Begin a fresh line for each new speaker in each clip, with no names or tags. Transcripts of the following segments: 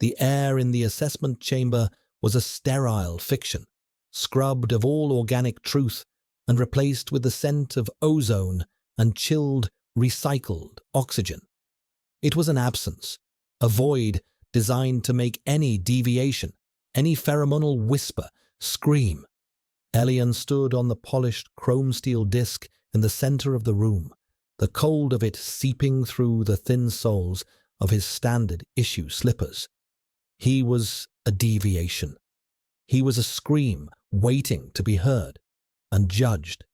The air in the assessment chamber was a sterile fiction, scrubbed of all organic truth and replaced with the scent of ozone and chilled, recycled oxygen. It was an absence, a void designed to make any deviation, any pheromonal whisper, scream. Elian stood on the polished chrome steel disc in the center of the room, the cold of it seeping through the thin soles of his standard issue slippers. He was a deviation. He was a scream waiting to be heard and judged.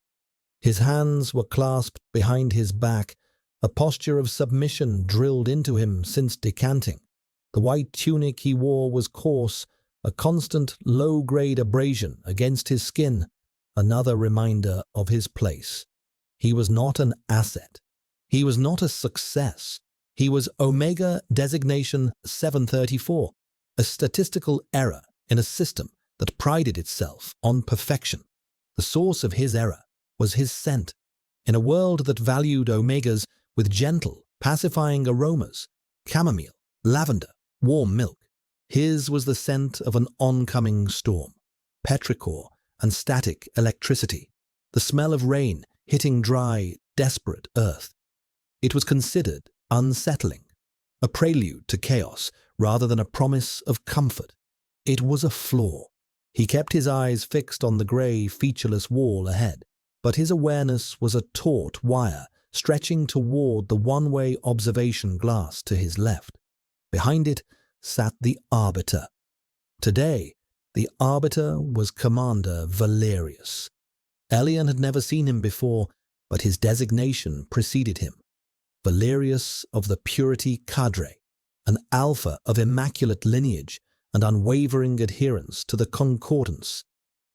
His hands were clasped behind his back, a posture of submission drilled into him since decanting. The white tunic he wore was coarse, a constant low-grade abrasion against his skin, another reminder of his place. He was not an asset. He was not a success. He was Omega designation 734, a statistical error in a system that prided itself on perfection. The source of his error was his scent. In a world that valued Omegas with gentle, pacifying aromas, chamomile, lavender, warm milk, his was the scent of an oncoming storm, petrichor and static electricity, the smell of rain hitting dry, desperate earth. It was considered unsettling, a prelude to chaos rather than a promise of comfort. It was a flaw. He kept his eyes fixed on the grey, featureless wall ahead, but his awareness was a taut wire stretching toward the one-way observation glass to his left. Behind it sat the Arbiter. Today, the Arbiter was Commander Valerius. Elian had never seen him before, but his designation preceded him. Valerius of the Purity Cadre, an alpha of immaculate lineage and unwavering adherence to the Concordance.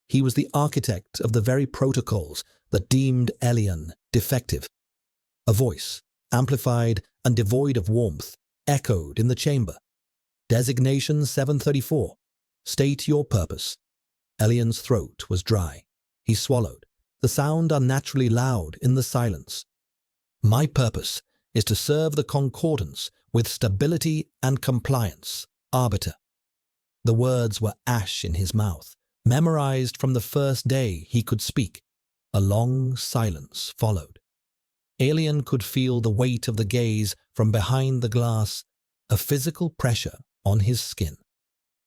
He was the architect of the very protocols that deemed Elian defective. A voice, amplified and devoid of warmth, echoed in the chamber. Designation 734. State your purpose. Elian's throat was dry. He swallowed, the sound unnaturally loud in the silence. My purpose is to serve the Concordance with stability and compliance, Arbiter. The words were ash in his mouth, memorized from the first day he could speak. A long silence followed. Elian could feel the weight of the gaze from behind the glass, a physical pressure on his skin.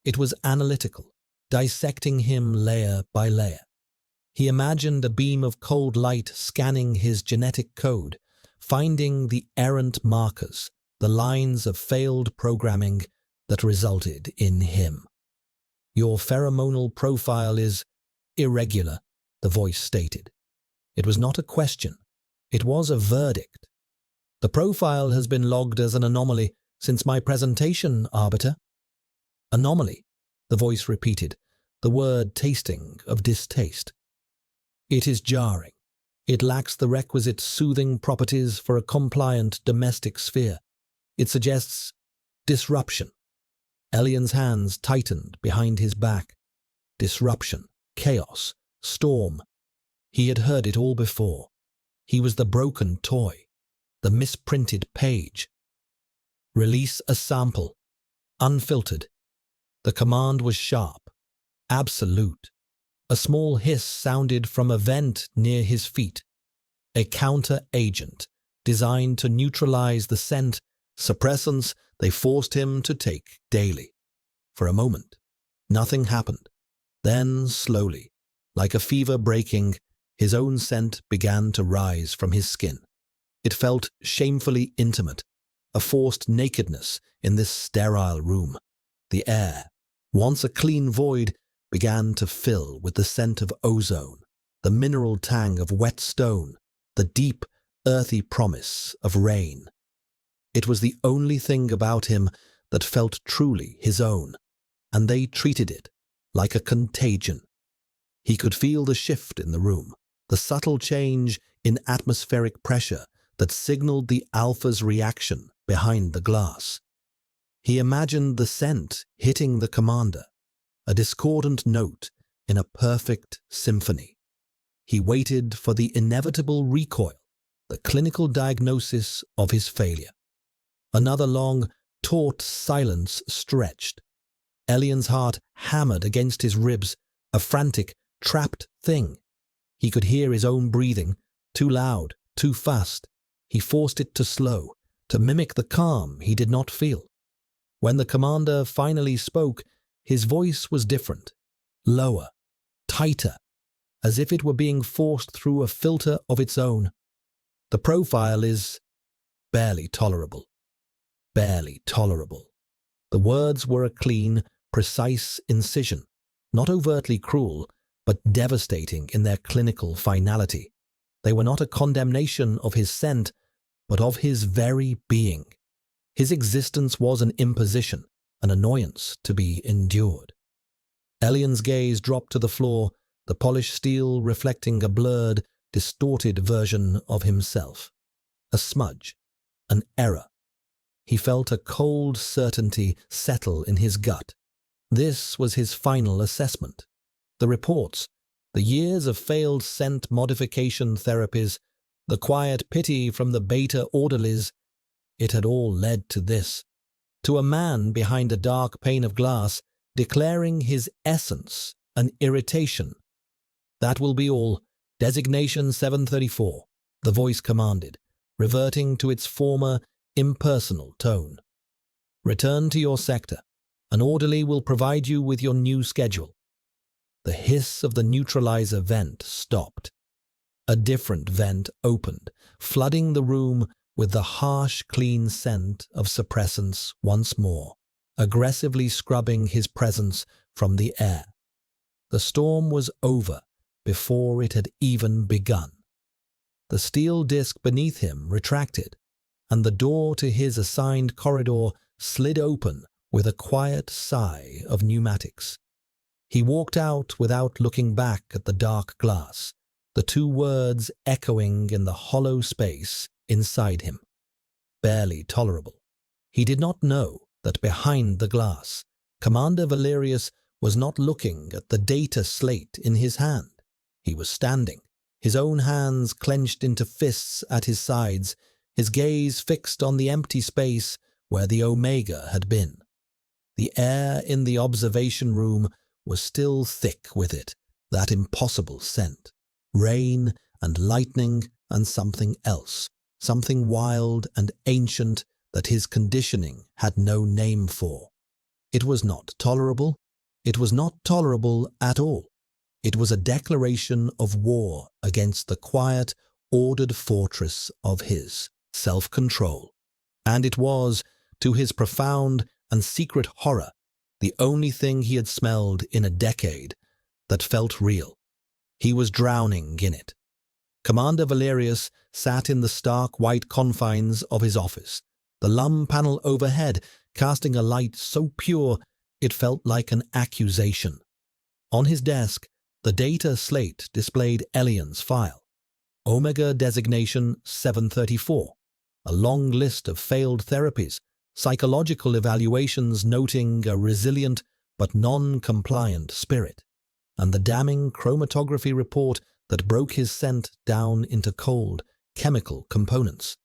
It was analytical, dissecting him layer by layer. He imagined a beam of cold light scanning his genetic code, finding the errant markers, the lines of failed programming that resulted in him. Your pheromonal profile is irregular, the voice stated. It was not a question. It was a verdict. The profile has been logged as an anomaly since my presentation, Arbiter. Anomaly, the voice repeated, the word tasting of distaste. It is jarring. It lacks the requisite soothing properties for a compliant domestic sphere. It suggests disruption. Elian's hands tightened behind his back. Disruption, chaos, storm. He had heard it all before. He was the broken toy, the misprinted page. Release a sample. Unfiltered. The command was sharp, absolute. A small hiss sounded from a vent near his feet. A counter-agent, designed to neutralize the scent, suppressants they forced him to take daily. For a moment, nothing happened. Then, slowly, like a fever breaking, his own scent began to rise from his skin. It felt shamefully intimate, a forced nakedness in this sterile room. The air, once a clean void, began to fill with the scent of ozone, the mineral tang of wet stone, the deep, earthy promise of rain. It was the only thing about him that felt truly his own, and they treated it like a contagion. He could feel the shift in the room, the subtle change in atmospheric pressure that signaled the alpha's reaction behind the glass. He imagined the scent hitting the commander, a discordant note in a perfect symphony. He waited for the inevitable recoil, the clinical diagnosis of his failure. Another long, taut silence stretched. Elian's heart hammered against his ribs, a frantic, trapped thing. He could hear his own breathing, too loud, too fast. He forced it to slow, to mimic the calm he did not feel. When the commander finally spoke, his voice was different, lower, tighter, as if it were being forced through a filter of its own. The profile is barely tolerable. Barely tolerable. The words were a clean, precise incision, not overtly cruel, but devastating in their clinical finality. They were not a condemnation of his scent, but of his very being. His existence was an imposition, an annoyance to be endured. Elian's gaze dropped to the floor, the polished steel reflecting a blurred, distorted version of himself. A smudge, an error. He felt a cold certainty settle in his gut. This was his final assessment. The reports, the years of failed scent modification therapies, the quiet pity from the beta orderlies, it had all led to this. To a man behind a dark pane of glass, declaring his essence an irritation. "That will be all. Designation 734, the voice commanded, reverting to its former, impersonal tone. "Return to your sector. An orderly will provide you with your new schedule." The hiss of the neutralizer vent stopped. A different vent opened, flooding the room with the harsh, clean scent of suppressants once more, aggressively scrubbing his presence from the air. The storm was over before it had even begun. The steel disc beneath him retracted, and the door to his assigned corridor slid open with a quiet sigh of pneumatics. He walked out without looking back at the dark glass, the two words echoing in the hollow space inside him. Barely tolerable. He did not know that behind the glass, Commander Valerius was not looking at the data slate in his hand. He was standing, his own hands clenched into fists at his sides, his gaze fixed on the empty space where the Omega had been. The air in the observation room was still thick with it, that impossible scent. Rain and lightning and something else, something wild and ancient that his conditioning had no name for. It was not tolerable. It was not tolerable at all. It was a declaration of war against the quiet, ordered fortress of his self-control. And it was, to his profound and secret horror, the only thing he had smelled in a decade that felt real. He was drowning in it. Commander Valerius sat in the stark white confines of his office, the lum panel overhead casting a light so pure it felt like an accusation. On his desk, the data slate displayed Elian's file. Omega designation 734, a long list of failed therapies, psychological evaluations noting a resilient but non-compliant spirit, and the damning chromatography report that broke his scent down into cold, chemical components.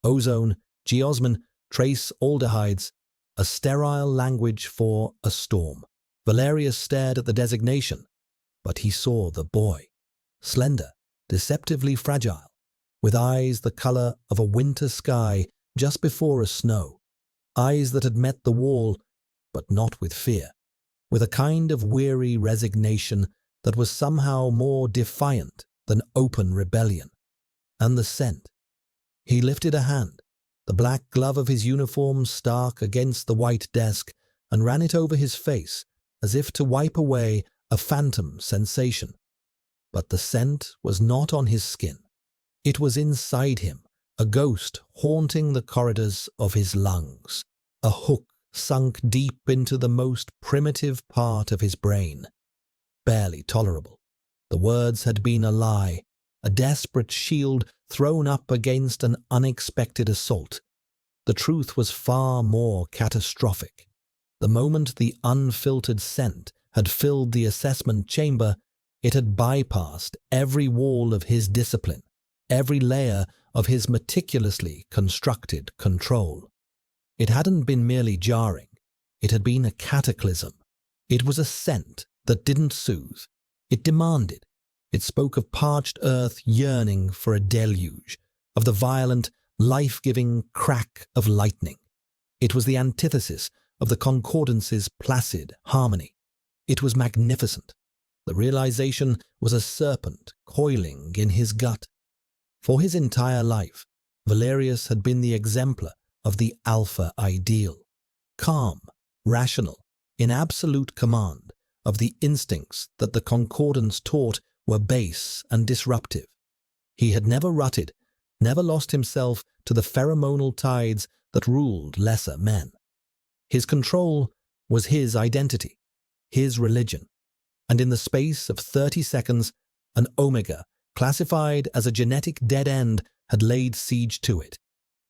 Ozone, geosmin, trace aldehydes, a sterile language for a storm. Valerius stared at the designation, but he saw the boy, slender, deceptively fragile, with eyes the color of a winter sky just before a snow, eyes that had met the wall, but not with fear, with a kind of weary resignation that was somehow more defiant than open rebellion. And the scent. He lifted a hand, the black glove of his uniform stark against the white desk, and ran it over his face as if to wipe away a phantom sensation. But the scent was not on his skin. It was inside him, a ghost haunting the corridors of his lungs, a hook sunk deep into the most primitive part of his brain. Barely tolerable. The words had been a lie, a desperate shield thrown up against an unexpected assault. The truth was far more catastrophic. The moment the unfiltered scent had filled the assessment chamber, it had bypassed every wall of his discipline, every layer of his meticulously constructed control. It hadn't been merely jarring. It had been a cataclysm. It was a scent that didn't soothe. It demanded. It spoke of parched earth yearning for a deluge, of the violent, life-giving crack of lightning. It was the antithesis of the concordance's placid harmony. It was magnificent. The realization was a serpent coiling in his gut. For his entire life, Valerius had been the exemplar of the alpha ideal, calm, rational, in absolute command of the instincts that the concordance taught were base and disruptive. He had never rutted, never lost himself to the pheromonal tides that ruled lesser men. His control was his identity, his religion, and in the space of 30 seconds, an omega, classified as a genetic dead end, had laid siege to it.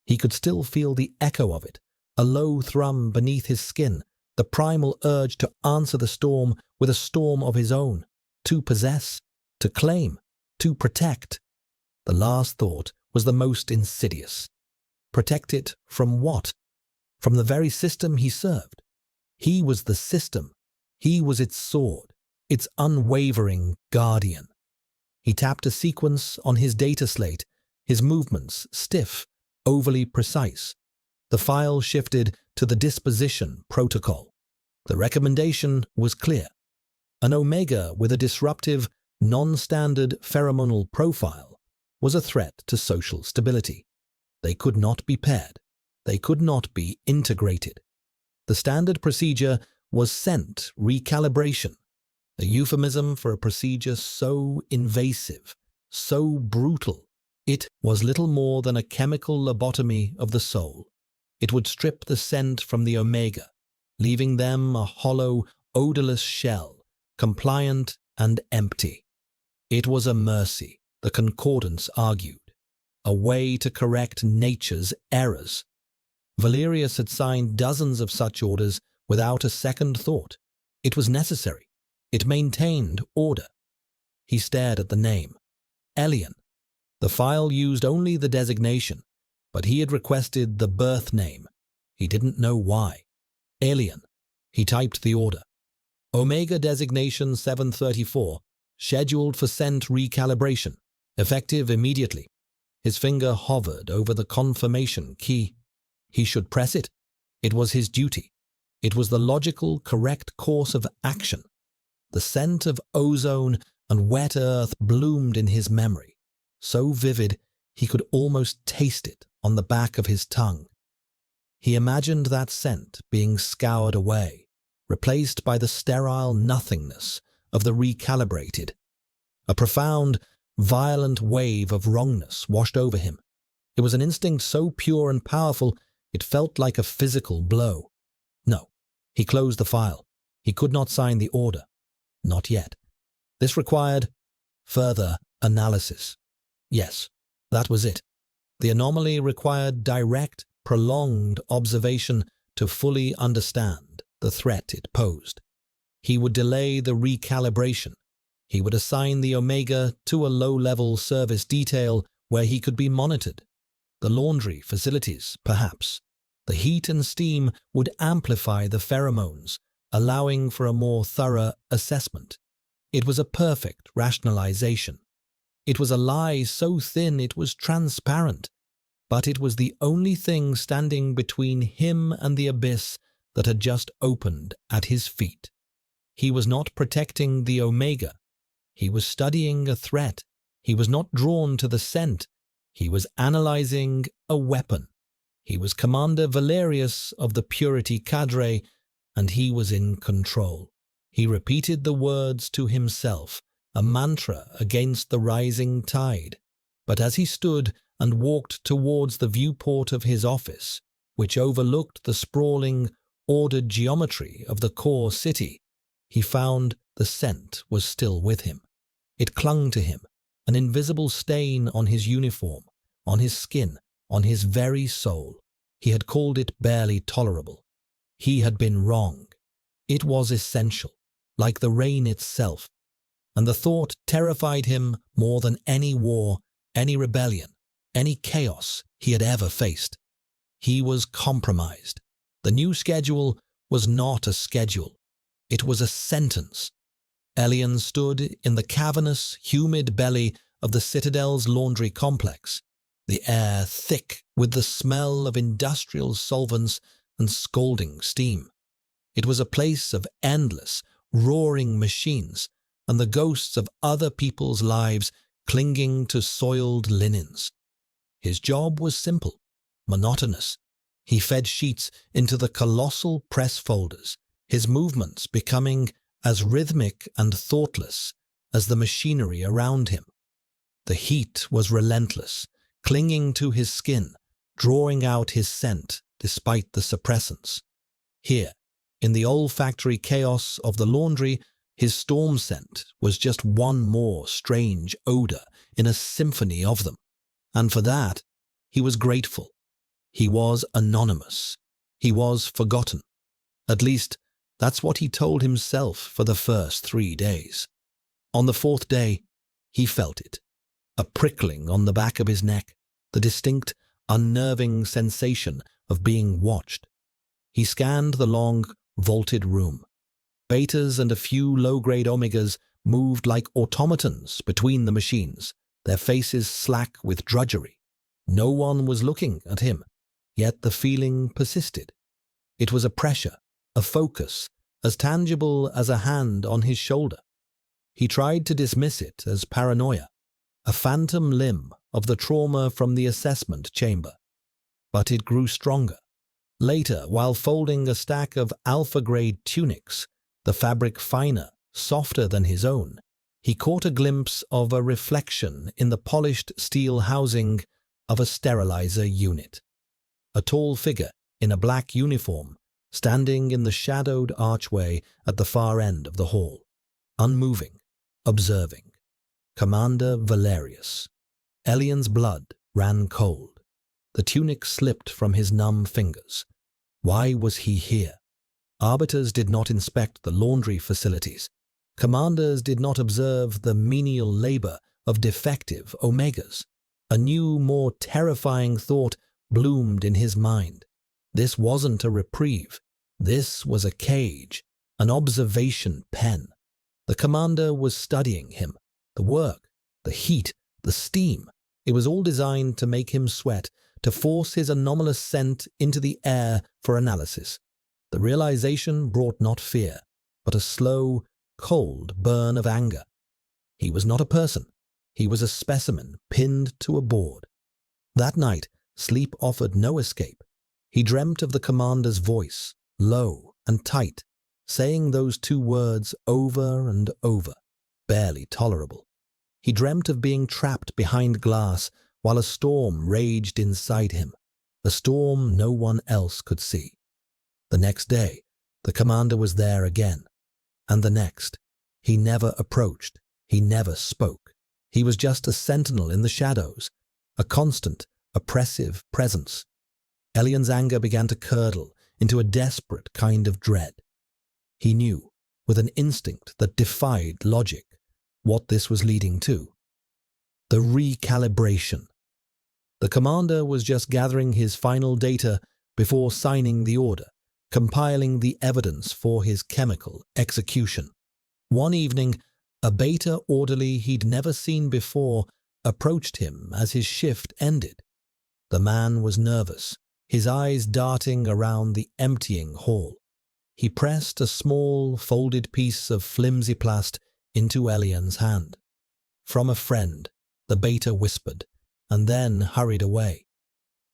He could still feel the echo of it, a low thrum beneath his skin, the primal urge to answer the storm with a storm of his own, to possess, to claim, to protect. The last thought was the most insidious. Protect it from what? From the very system he served. He was the system. He was its sword, its unwavering guardian. He tapped a sequence on his data slate, his movements stiff, overly precise. The file shifted to the disposition protocol. The recommendation was clear. An omega with a disruptive, non-standard pheromonal profile was a threat to social stability. They could not be paired. They could not be integrated. The standard procedure was scent recalibration, a euphemism for a procedure so invasive, so brutal. It was little more than a chemical lobotomy of the soul. It would strip the scent from the omega, leaving them a hollow, odorless shell, compliant and empty. It was a mercy, the concordance argued, a way to correct nature's errors. Valerius had signed dozens of such orders without a second thought. It was necessary. It maintained order. He stared at the name. Elian. The file used only the designation, but he had requested the birth name. He didn't know why. Alien. He typed the order. Omega designation 734, scheduled for scent recalibration, effective immediately. His finger hovered over the confirmation key. He should press it. It was his duty. It was the logical, correct course of action. The scent of ozone and wet earth bloomed in his memory, so vivid he could almost taste it on the back of his tongue. He imagined that scent being scoured away, replaced by the sterile nothingness of the recalibrated. A profound, violent wave of wrongness washed over him. It was an instinct so pure and powerful it felt like a physical blow. No, he closed the file. He could not sign the order. Not yet. This required further analysis. Yes, that was it. The anomaly required direct, prolonged observation to fully understand the threat it posed. He would delay the recalibration. He would assign the Omega to a low-level service detail where he could be monitored. The laundry facilities, perhaps. The heat and steam would amplify the pheromones, allowing for a more thorough assessment. It was a perfect rationalization. It was a lie so thin it was transparent, but it was the only thing standing between him and the abyss that had just opened at his feet. He was not protecting the Omega. He was studying a threat. He was not drawn to the scent. He was analyzing a weapon. He was Commander Valerius of the Purity Cadre, and he was in control. He repeated the words to himself, a mantra against the rising tide. But as he stood and walked towards the viewport of his office, which overlooked the sprawling, ordered geometry of the core city, he found the scent was still with him. It clung to him, an invisible stain on his uniform, on his skin, on his very soul. He had called it barely tolerable. He had been wrong. It was essential, like the rain itself, and the thought terrified him more than any war, any rebellion, any chaos he had ever faced. He was compromised. The new schedule was not a schedule. It was a sentence. Elian stood in the cavernous, humid belly of the Citadel's laundry complex, the air thick with the smell of industrial solvents and scalding steam. It was a place of endless, roaring machines and the ghosts of other people's lives clinging to soiled linens. His job was simple, monotonous. He fed sheets into the colossal press folders, his movements becoming as rhythmic and thoughtless as the machinery around him. The heat was relentless, clinging to his skin, drawing out his scent despite the suppressants. Here, in the olfactory chaos of the laundry, his storm scent was just one more strange odor in a symphony of them. And for that, he was grateful. He was anonymous. He was forgotten. At least, that's what he told himself for the first 3 days. On the 4th day, he felt it. A prickling on the back of his neck, the distinct, unnerving sensation of being watched. He scanned the long, vaulted room. Betas and a few low-grade omegas moved like automatons between the machines, their faces slack with drudgery. No one was looking at him, yet the feeling persisted. It was a pressure, a focus, as tangible as a hand on his shoulder. He tried to dismiss it as paranoia, a phantom limb of the trauma from the assessment chamber. But it grew stronger. Later, while folding a stack of alpha-grade tunics, the fabric finer, softer than his own, he caught a glimpse of a reflection in the polished steel housing of a sterilizer unit. A tall figure in a black uniform, standing in the shadowed archway at the far end of the hall, unmoving, observing. Commander Valerius. Elian's blood ran cold. The tunic slipped from his numb fingers. Why was he here? Arbiters did not inspect the laundry facilities. Commanders did not observe the menial labor of defective Omegas. A new, more terrifying thought bloomed in his mind. This wasn't a reprieve. This was a cage, an observation pen. The commander was studying him. The work, the heat, the steam. It was all designed to make him sweat, to force his anomalous scent into the air for analysis. The realization brought not fear, but a slow, cold burn of anger. He was not a person. He was a specimen pinned to a board. That night, sleep offered no escape. He dreamt of the commander's voice, low and tight, saying those 2 words over and over, barely tolerable. He dreamt of being trapped behind glass while a storm raged inside him, a storm no one else could see. The next day, the commander was there again. And the next. He never approached. He never spoke. He was just a sentinel in the shadows, a constant, oppressive presence. Elian's anger began to curdle into a desperate kind of dread. He knew, with an instinct that defied logic, what this was leading to. The recalibration. The commander was just gathering his final data before signing the order, compiling the evidence for his chemical execution. One evening, a beta orderly he'd never seen before approached him as his shift ended. The man was nervous, his eyes darting around the emptying hall. He pressed a small, folded piece of flimsy plast into Elian's hand. From a friend, the beta whispered, and then hurried away.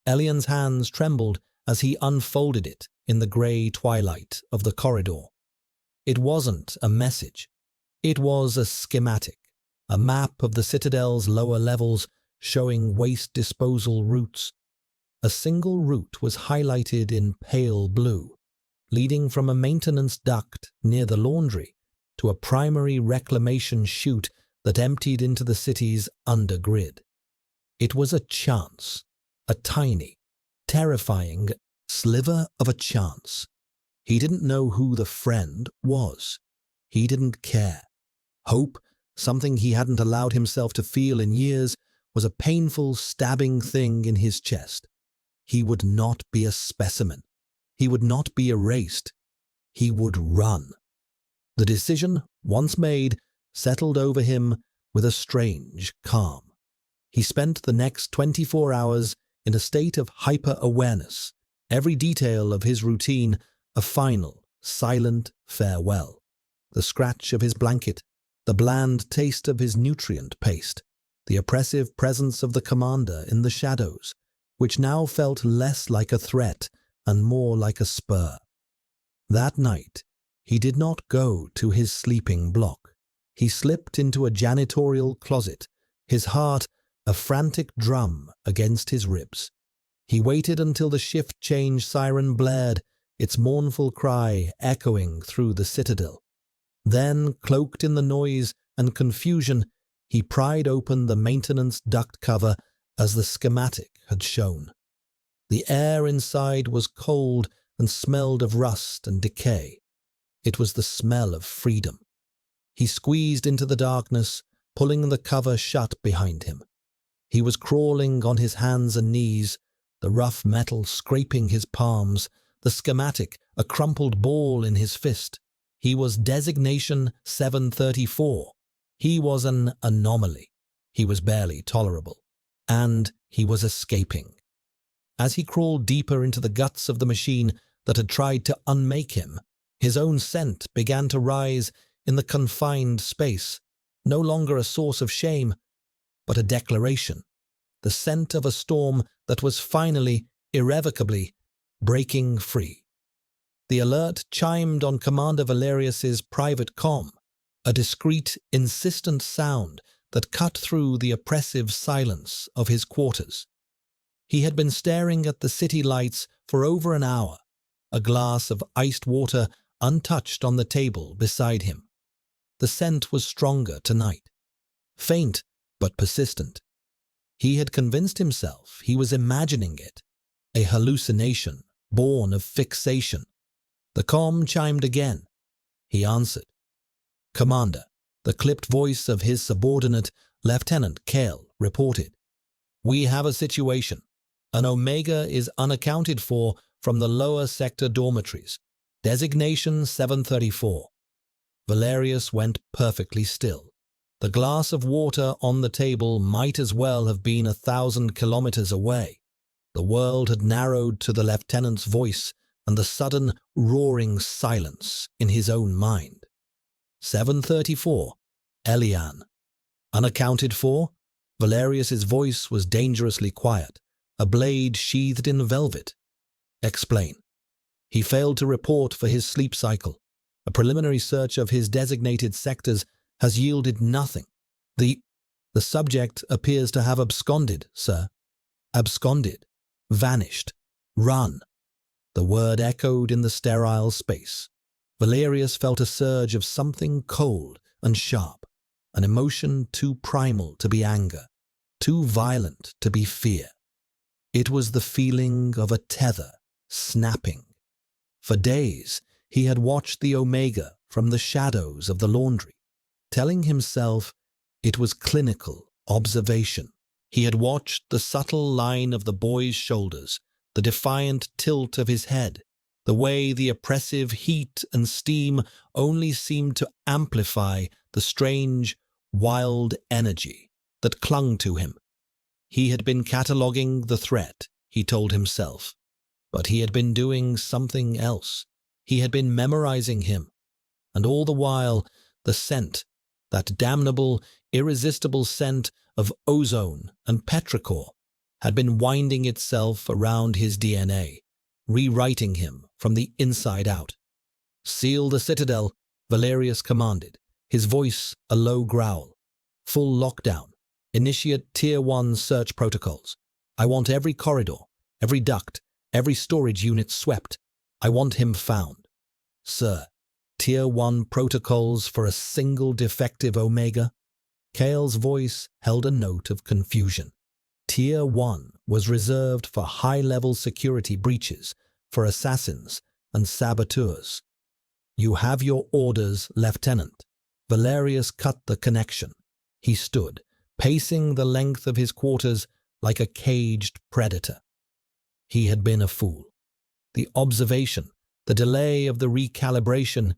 Elian's hands trembled as he unfolded it in the grey twilight of the corridor. It wasn't a message. It was a schematic, a map of the Citadel's lower levels showing waste disposal routes. A single route was highlighted in pale blue, leading from a maintenance duct near the laundry to a primary reclamation chute that emptied into the city's undergrid. It was a chance, a tiny, terrifying sliver of a chance. He didn't know who the friend was. He didn't care. Hope, something he hadn't allowed himself to feel in years, was a painful, stabbing thing in his chest. He would not be a specimen. He would not be erased. He would run. The decision, once made, settled over him with a strange calm. He spent the next 24 hours in a state of hyper-awareness, every detail of his routine a final, silent farewell. The scratch of his blanket, the bland taste of his nutrient paste, the oppressive presence of the commander in the shadows, which now felt less like a threat and more like a spur. That night, he did not go to his sleeping block. He slipped into a janitorial closet, his heart a frantic drum against his ribs. He waited until the shift change siren blared, its mournful cry echoing through the citadel. Then, cloaked in the noise and confusion, he pried open the maintenance duct cover as the schematic had shown. The air inside was cold and smelled of rust and decay. It was the smell of freedom. He squeezed into the darkness, pulling the cover shut behind him. He was crawling on his hands and knees, the rough metal scraping his palms, the schematic a crumpled ball in his fist. He was designation 734. He was an anomaly. He was barely tolerable. And he was escaping. As he crawled deeper into the guts of the machine that had tried to unmake him, his own scent began to rise in the confined space, no longer a source of shame, but a declaration, the scent of a storm that was finally, irrevocably, breaking free. The alert chimed on Commander Valerius's private comm, a discreet, insistent sound that cut through the oppressive silence of his quarters. He had been staring at the city lights for over an hour, a glass of iced water untouched on the table beside him. The scent was stronger tonight, faint but persistent. He had convinced himself he was imagining it, a hallucination born of fixation. The comm chimed again. He answered. "Commander," the clipped voice of his subordinate, Lieutenant Kale, reported. "We have a situation. An Omega is unaccounted for from the lower sector dormitories. Designation 734. Valerius went perfectly still. The glass of water on the table might as well have been 1,000 kilometers away. The world had narrowed to the lieutenant's voice and the sudden, roaring silence in his own mind. 734. Elian. Unaccounted for? Valerius's voice was dangerously quiet, a blade sheathed in velvet. Explain. He failed to report for his sleep cycle. A preliminary search of his designated sectors has yielded nothing. The subject appears to have absconded, sir. Absconded. Vanished. Run. The word echoed in the sterile space. Valerius felt a surge of something cold and sharp, an emotion too primal to be anger, too violent to be fear. It was the feeling of a tether snapping. For days, he had watched the Omega from the shadows of the laundry, telling himself it was clinical observation. He had watched the subtle line of the boy's shoulders, the defiant tilt of his head, the way the oppressive heat and steam only seemed to amplify the strange, wild energy that clung to him. He had been cataloguing the threat, he told himself, but he had been doing something else. He had been memorizing him, and all the while the scent, that damnable, irresistible scent of ozone and petrichor, had been winding itself around his DNA, rewriting him from the inside out. "Seal the citadel," Valerius commanded, his voice a low growl. "Full lockdown. Initiate Tier 1 search protocols. I want every corridor, every duct, every storage unit swept. I want him found. Sir, Tier 1 protocols for a single defective Omega?" Kale's voice held a note of confusion. Tier 1 was reserved for high-level security breaches, for assassins and saboteurs. "You have your orders, Lieutenant." Valerius cut the connection. He stood, pacing the length of his quarters like a caged predator. He had been a fool. the observation, the delay of the recalibration.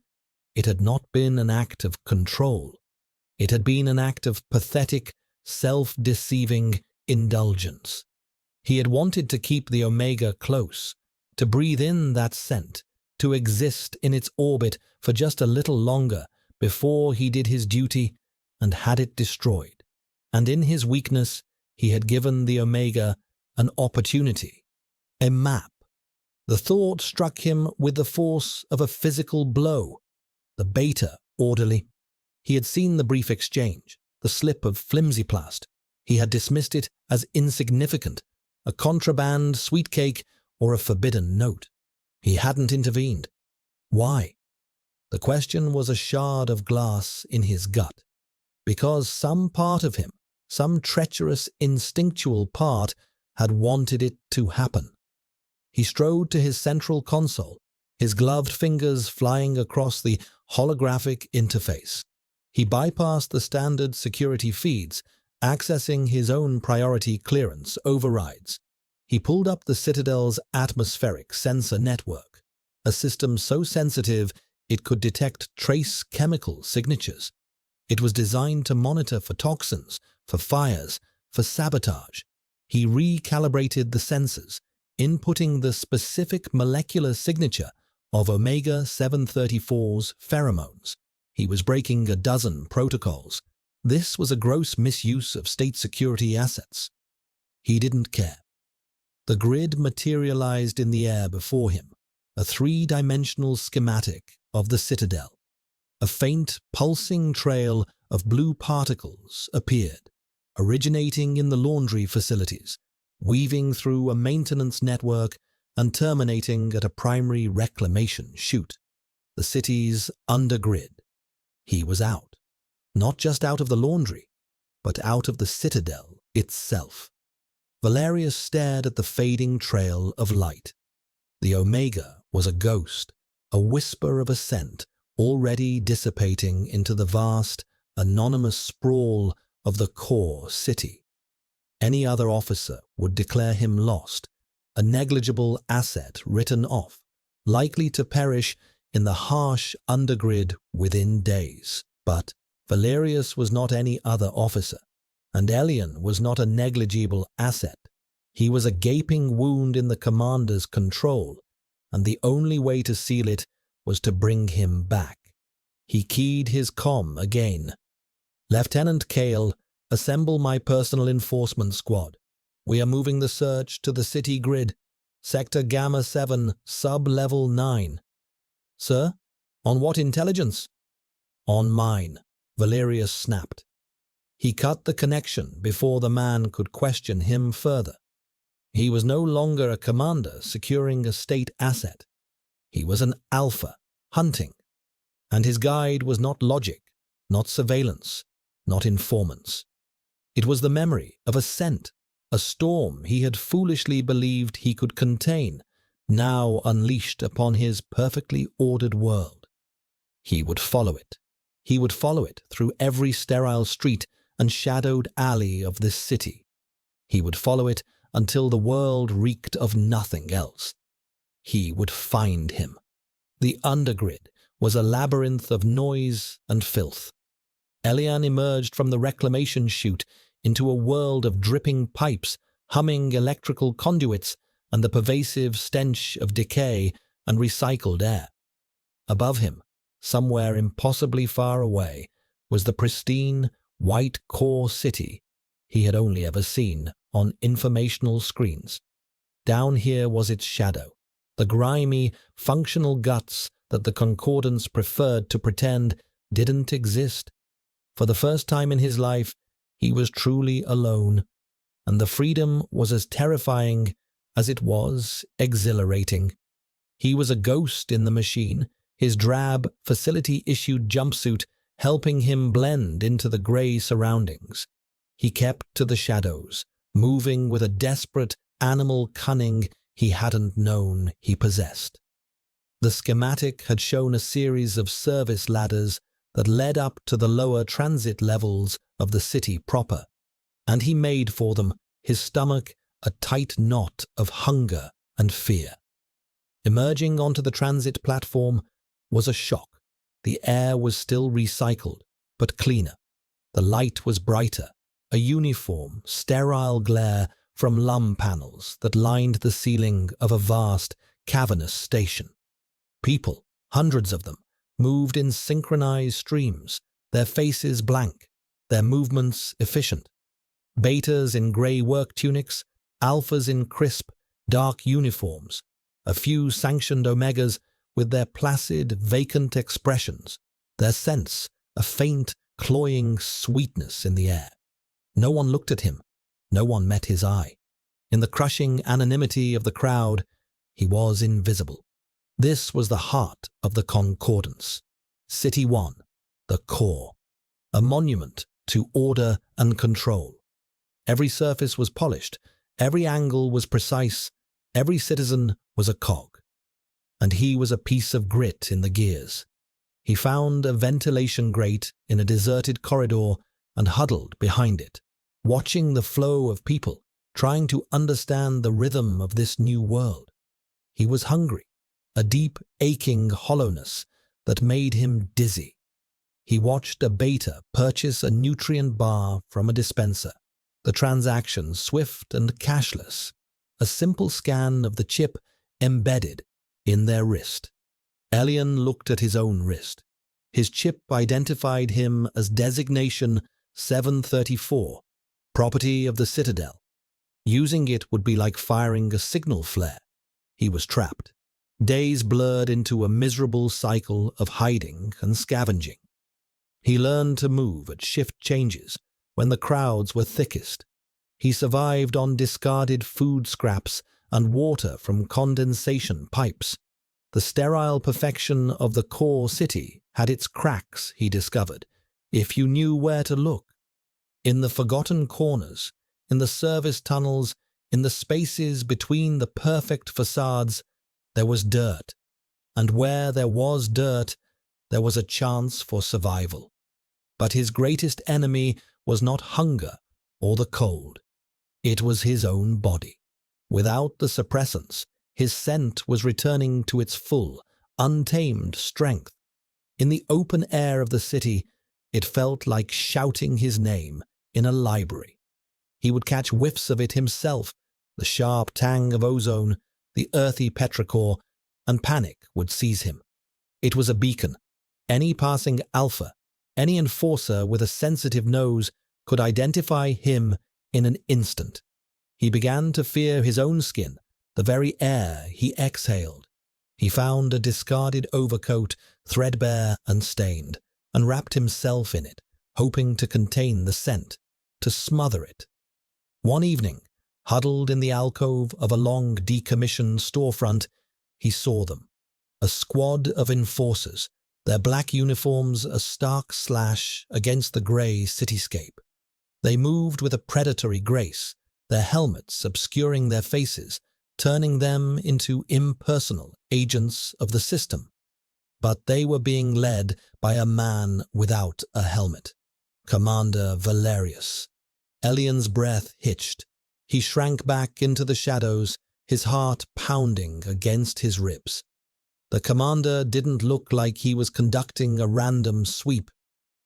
It had not been an act of control. It had been an act of pathetic, self-deceiving indulgence. He had wanted to keep the Omega close, to breathe in that scent, to exist in its orbit for just a little longer before he did his duty and had it destroyed. And in his weakness, he had given the Omega an opportunity, a map. The thought struck him with the force of a physical blow. The beta orderly. He had seen the brief exchange, the slip of flimsyplast. He had dismissed it as insignificant, a contraband sweet cake or a forbidden note. He hadn't intervened. Why? The question was a shard of glass in his gut. Because some part of him, some treacherous instinctual part, had wanted it to happen. He strode to his central console, his gloved fingers flying across the holographic interface. He bypassed the standard security feeds, accessing his own priority clearance overrides. He pulled up the Citadel's atmospheric sensor network, a system so sensitive it could detect trace chemical signatures. It was designed to monitor for toxins, for fires, for sabotage. He recalibrated the sensors, inputting the specific molecular signature of Omega-734's pheromones. He was breaking a dozen protocols. This was a gross misuse of state security assets. He didn't care. The grid materialized in the air before him, a three-dimensional schematic of the Citadel. A faint, pulsing trail of blue particles appeared, originating in the laundry facilities, weaving through a maintenance network and terminating at a primary reclamation chute. The city's undergrid. He was out. Not just out of the laundry, but out of the Citadel itself. Valerius stared at the fading trail of light. The Omega was a ghost, a whisper of ascent, already dissipating into the vast, anonymous sprawl of the core city. Any other officer would declare him lost, a negligible asset written off, likely to perish in the harsh undergrid within days. But Valerius was not any other officer, and Elian was not a negligible asset. He was a gaping wound in the commander's control, and the only way to seal it was to bring him back. He keyed his comm again. Lieutenant Kale, assemble my personal enforcement squad. We are moving the search to the city grid. Sector Gamma 7, sub-level 9. Sir? On what intelligence? On mine, Valerius snapped. He cut the connection before the man could question him further. He was no longer a commander securing a state asset. He was an alpha, hunting. And his guide was not logic, not surveillance, not informants. It was the memory of a scent, a storm he had foolishly believed he could contain, now unleashed upon his perfectly ordered world. He would follow it. He would follow it through every sterile street and shadowed alley of this city. He would follow it until the world reeked of nothing else. He would find him. The undergrid was a labyrinth of noise and filth. Elian emerged from the reclamation chute into a world of dripping pipes, humming electrical conduits, and the pervasive stench of decay and recycled air. Above him, somewhere impossibly far away, was the pristine, white core city he had only ever seen on informational screens. Down here was its shadow, the grimy, functional guts that the Concordance preferred to pretend didn't exist. For the first time in his life, he was truly alone, and the freedom was as terrifying as it was exhilarating. He was a ghost in the machine, his drab, facility-issued jumpsuit helping him blend into the grey surroundings. He kept to the shadows, moving with a desperate animal cunning he hadn't known he possessed. The schematic had shown a series of service ladders that led up to the lower transit levels of the city proper, and he made for them, his stomach a tight knot of hunger and fear. Emerging onto the transit platform was a shock. The air was still recycled, but cleaner. The light was brighter, a uniform, sterile glare from lum panels that lined the ceiling of a vast, cavernous station. People, hundreds of them, moved in synchronized streams, their faces blank, their movements efficient. Betas in grey work tunics, alphas in crisp, dark uniforms, a few sanctioned omegas with their placid, vacant expressions, their sense a faint, cloying sweetness in the air. No one looked at him. No one met his eye. In the crushing anonymity of the crowd, he was invisible. This was the heart of the Concordance. City 1, the core. A monument to order and control. Every surface was polished, every angle was precise, every citizen was a cog. And he was a piece of grit in the gears. He found a ventilation grate in a deserted corridor and huddled behind it, watching the flow of people, trying to understand the rhythm of this new world. He was hungry, a deep, aching hollowness that made him dizzy. He watched a beta purchase a nutrient bar from a dispenser, the transaction swift and cashless, a simple scan of the chip embedded in their wrist. Elian looked at his own wrist. His chip identified him as designation 734, property of the Citadel. Using it would be like firing a signal flare. He was trapped. Days blurred into a miserable cycle of hiding and scavenging. He learned to move at shift changes when the crowds were thickest. He survived on discarded food scraps and water from condensation pipes. The sterile perfection of the core city had its cracks, he discovered, if you knew where to look. In the forgotten corners, in the service tunnels, in the spaces between the perfect facades, there was dirt. And where there was dirt, there was a chance for survival. But his greatest enemy was not hunger or the cold. It was his own body. Without the suppressants, his scent was returning to its full, untamed strength. In the open air of the city, it felt like shouting his name in a library. He would catch whiffs of it himself, the sharp tang of ozone, the earthy petrichor, and panic would seize him. It was a beacon. Any passing alpha, any enforcer with a sensitive nose could identify him in an instant. He began to fear his own skin, the very air he exhaled. He found a discarded overcoat, threadbare and stained, and wrapped himself in it, hoping to contain the scent, to smother it. One evening, huddled in the alcove of a long decommissioned storefront, he saw them, a squad of enforcers, their black uniforms a stark slash against the grey cityscape. They moved with a predatory grace, their helmets obscuring their faces, turning them into impersonal agents of the system. But they were being led by a man without a helmet, Commander Valerius. Elian's breath hitched. He shrank back into the shadows, his heart pounding against his ribs. The commander didn't look like he was conducting a random sweep.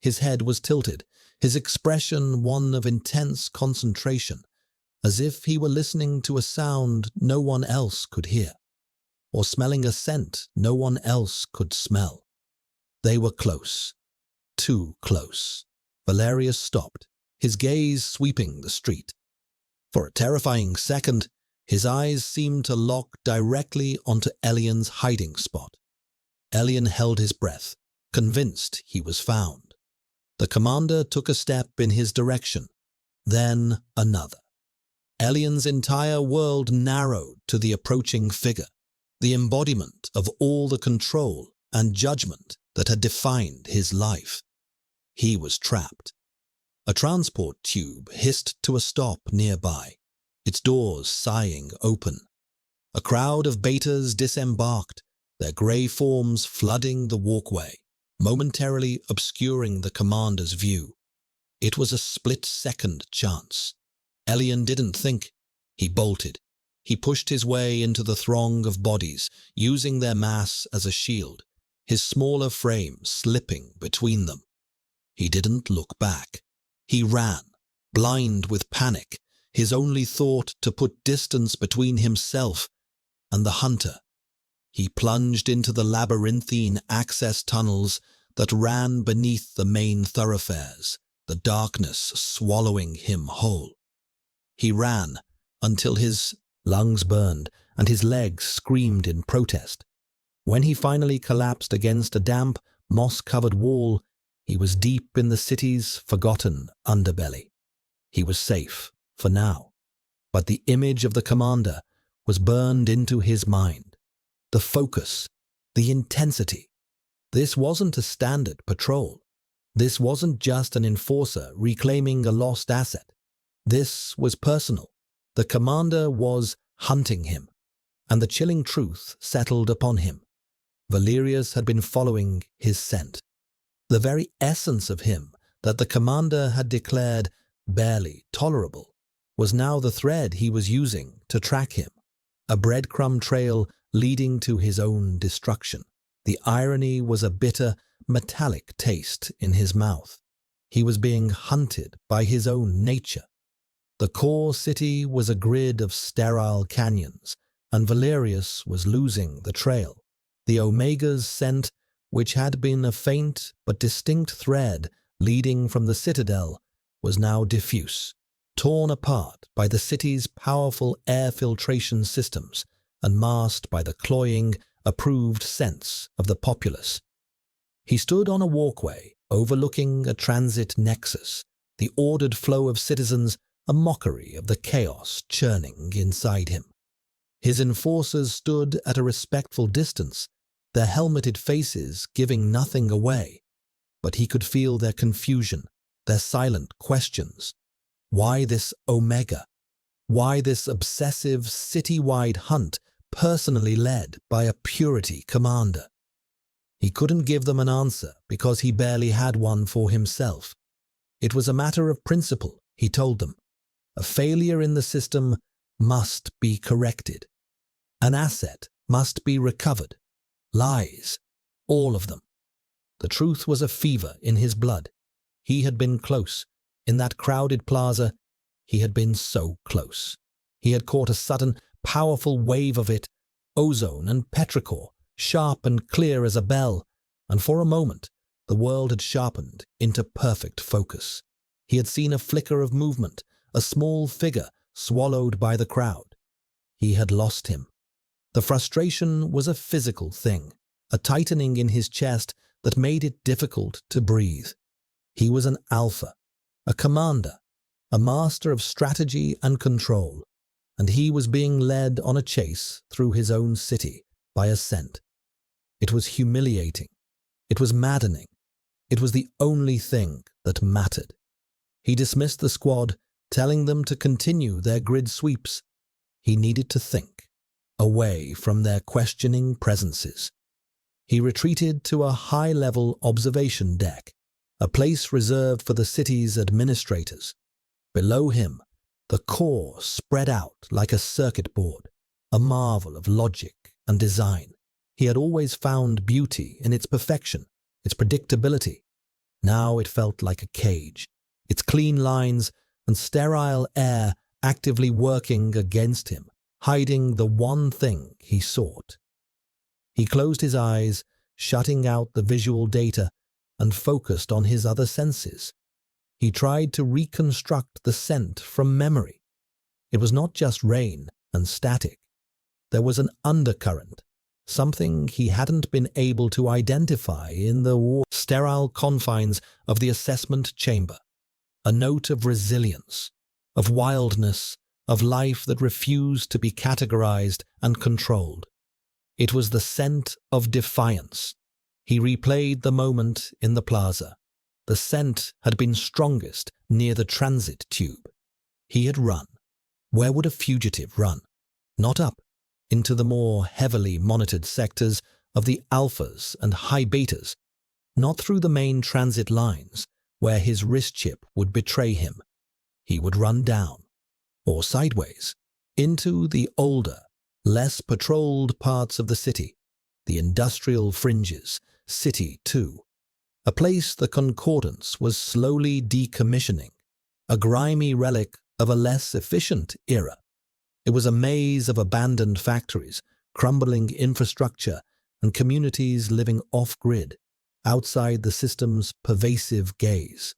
His head was tilted, his expression one of intense concentration, as if he were listening to a sound no one else could hear, or smelling a scent no one else could smell. They were close, too close. Valerius stopped, his gaze sweeping the street. For a terrifying second, his eyes seemed to lock directly onto Elian's hiding spot. Elian held his breath, convinced he was found. The commander took a step in his direction, then another. Elian's entire world narrowed to the approaching figure, the embodiment of all the control and judgment that had defined his life. He was trapped. A transport tube hissed to a stop nearby, its doors sighing open. A crowd of betas disembarked, their grey forms flooding the walkway, momentarily obscuring the commander's view. It was a split-second chance. Elian didn't think. He bolted. He pushed his way into the throng of bodies, using their mass as a shield, his smaller frame slipping between them. He didn't look back. He ran, blind with panic, his only thought to put distance between himself and the hunter. He plunged into the labyrinthine access tunnels that ran beneath the main thoroughfares, the darkness swallowing him whole. He ran until his lungs burned and his legs screamed in protest. When he finally collapsed against a damp, moss-covered wall, he was deep in the city's forgotten underbelly. He was safe, for now. But the image of the commander was burned into his mind. The focus, the intensity. This wasn't a standard patrol. This wasn't just an enforcer reclaiming a lost asset. This was personal. The commander was hunting him, and the chilling truth settled upon him. Valerius had been following his scent. The very essence of him that the commander had declared barely tolerable was now the thread he was using to track him, a breadcrumb trail leading to his own destruction. The irony was a bitter, metallic taste in his mouth. He was being hunted by his own nature. The core city was a grid of sterile canyons, and Valerius was losing the trail. The Omega's scent, which had been a faint but distinct thread leading from the citadel, was now diffuse, torn apart by the city's powerful air filtration systems and masked by the cloying, approved scents of the populace. He stood on a walkway overlooking a transit nexus, the ordered flow of citizens a mockery of the chaos churning inside him. His enforcers stood at a respectful distance, their helmeted faces giving nothing away, but he could feel their confusion, their silent questions. Why this Omega? Why this obsessive city-wide hunt personally led by a purity commander? He couldn't give them an answer because he barely had one for himself. It was a matter of principle, he told them. A failure in the system must be corrected. An asset must be recovered. Lies, all of them. The truth was a fever in his blood. He had been close. In that crowded plaza, he had been so close. He had caught a sudden, powerful wave of it, ozone and petrichor, sharp and clear as a bell, and for a moment, the world had sharpened into perfect focus. He had seen a flicker of movement, a small figure swallowed by the crowd. He had lost him. The frustration was a physical thing, a tightening in his chest that made it difficult to breathe. He was an alpha, a commander, a master of strategy and control, and he was being led on a chase through his own city by a scent. It was humiliating. It was maddening. It was the only thing that mattered. He dismissed the squad, telling them to continue their grid sweeps. He needed to think, away from their questioning presences. He retreated to a high-level observation deck, a place reserved for the city's administrators. Below him, the core spread out like a circuit board, a marvel of logic and design. He had always found beauty in its perfection, its predictability. Now it felt like a cage, its clean lines and sterile air actively working against him, hiding the one thing he sought. He closed his eyes, shutting out the visual data, and focused on his other senses. He tried to reconstruct the scent from memory. It was not just rain and static. There was an undercurrent, something he hadn't been able to identify in the sterile confines of the assessment chamber. A note of resilience, of wildness, of life that refused to be categorized and controlled. It was the scent of defiance. He replayed the moment in the plaza. The scent had been strongest near the transit tube. He had run. Where would a fugitive run? Not up, into the more heavily monitored sectors of the alphas and high betas, not through the main transit lines, where his wrist chip would betray him. He would run down, or sideways, into the older, less patrolled parts of the city, the industrial fringes, City 2, a place the Concordance was slowly decommissioning, a grimy relic of a less efficient era. It was a maze of abandoned factories, crumbling infrastructure, and communities living off-grid, outside the system's pervasive gaze.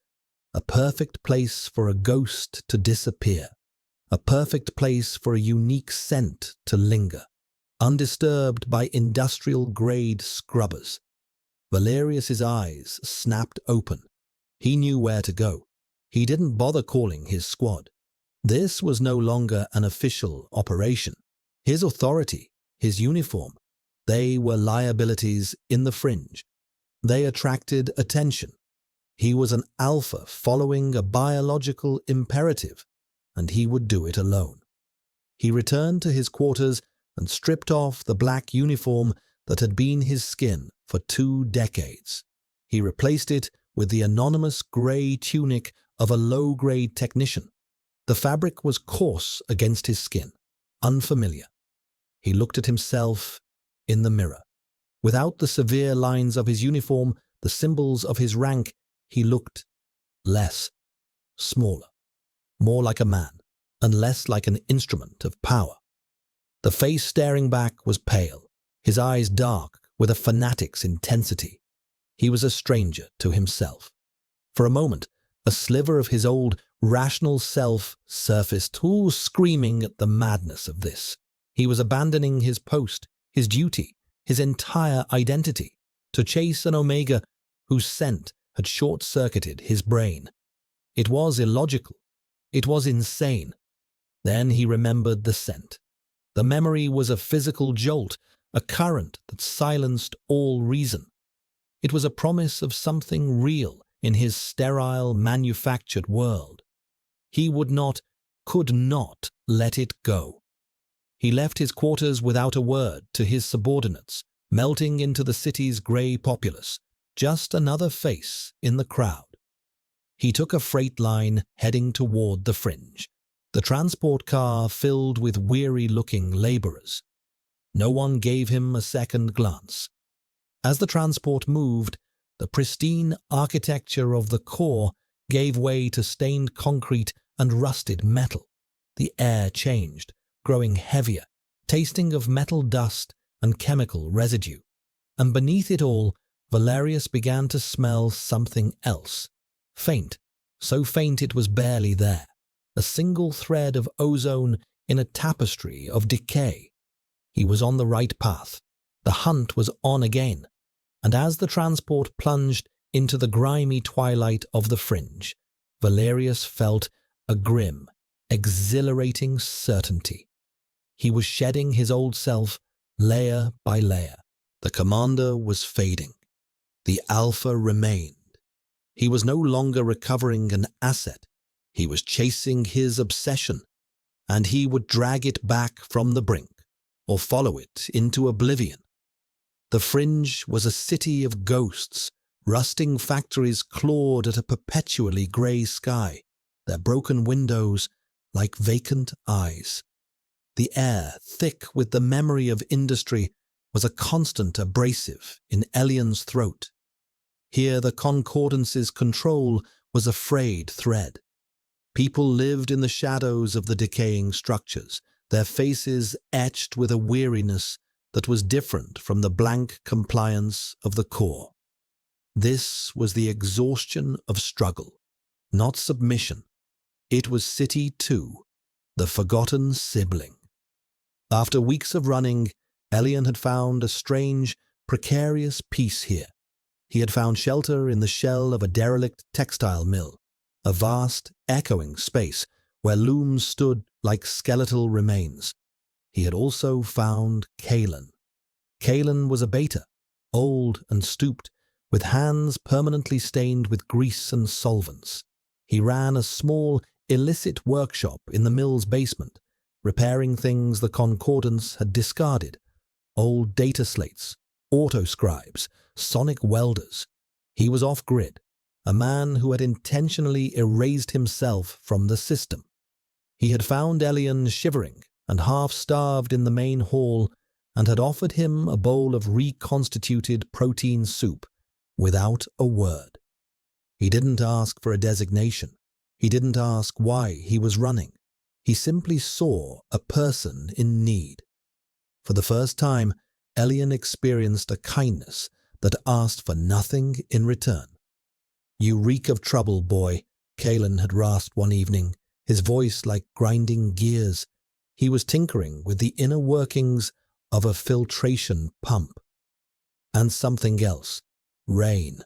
A perfect place for a ghost to disappear. A perfect place for a unique scent to linger, undisturbed by industrial-grade scrubbers. Valerius's eyes snapped open. He knew where to go. He didn't bother calling his squad. This was no longer an official operation. His authority, his uniform, they were liabilities in the fringe. They attracted attention. He was an alpha following a biological imperative, and he would do it alone. He returned to his quarters and stripped off the black uniform that had been his skin for 2 decades. He replaced it with the anonymous grey tunic of a low-grade technician. The fabric was coarse against his skin, unfamiliar. He looked at himself in the mirror. Without the severe lines of his uniform, the symbols of his rank, he looked less, smaller, more like a man, and less like an instrument of power. The face staring back was pale, his eyes dark with a fanatic's intensity. He was a stranger to himself. For a moment, a sliver of his old, rational self surfaced, all screaming at the madness of this. He was abandoning his post, his duty, his entire identity, to chase an Omega whose scent had short-circuited his brain. It was illogical. It was insane. Then he remembered the scent. The memory was a physical jolt, a current that silenced all reason. It was a promise of something real in his sterile, manufactured world. He would not, could not let it go. He left his quarters without a word to his subordinates, melting into the city's grey populace, just another face in the crowd. He took a freight line heading toward the fringe, the transport car filled with weary-looking labourers. No one gave him a second glance. As the transport moved, the pristine architecture of the core gave way to stained concrete and rusted metal. The air changed, growing heavier, tasting of metal dust and chemical residue. And beneath it all, Valerius began to smell something else. Faint, so faint it was barely there. A single thread of ozone in a tapestry of decay. He was on the right path. The hunt was on again. And as the transport plunged into the grimy twilight of the fringe, Valerius felt a grim, exhilarating certainty. He was shedding his old self layer by layer. The commander was fading. The alpha remained. He was no longer recovering an asset. He was chasing his obsession, and he would drag it back from the brink, or follow it into oblivion. The fringe was a city of ghosts. Rusting factories clawed at a perpetually grey sky, their broken windows like vacant eyes. The air, thick with the memory of industry, was a constant abrasive in Elian's throat. Here the Concordance's control was a frayed thread. People lived in the shadows of the decaying structures, their faces etched with a weariness that was different from the blank compliance of the core. This was the exhaustion of struggle, not submission. It was City 2, the forgotten sibling. After weeks of running, Elian had found a strange, precarious peace here. He had found shelter in the shell of a derelict textile mill, a vast, echoing space where looms stood like skeletal remains. He had also found Kalen. Kalen was a beta, old and stooped, with hands permanently stained with grease and solvents. He ran a small, illicit workshop in the mill's basement, repairing things the Concordance had discarded: old data slates, autoscribes, sonic welders. He was off-grid, a man who had intentionally erased himself from the system. He had found Elian shivering and half-starved in the main hall, and had offered him a bowl of reconstituted protein soup without a word. He didn't ask for a designation. He didn't ask why he was running. He simply saw a person in need. For the first time, Elian experienced a kindness that asked for nothing in return. "You reek of trouble, boy," Kalen had rasped one evening, his voice like grinding gears. He was tinkering with the inner workings of a filtration pump. And something else. Rain.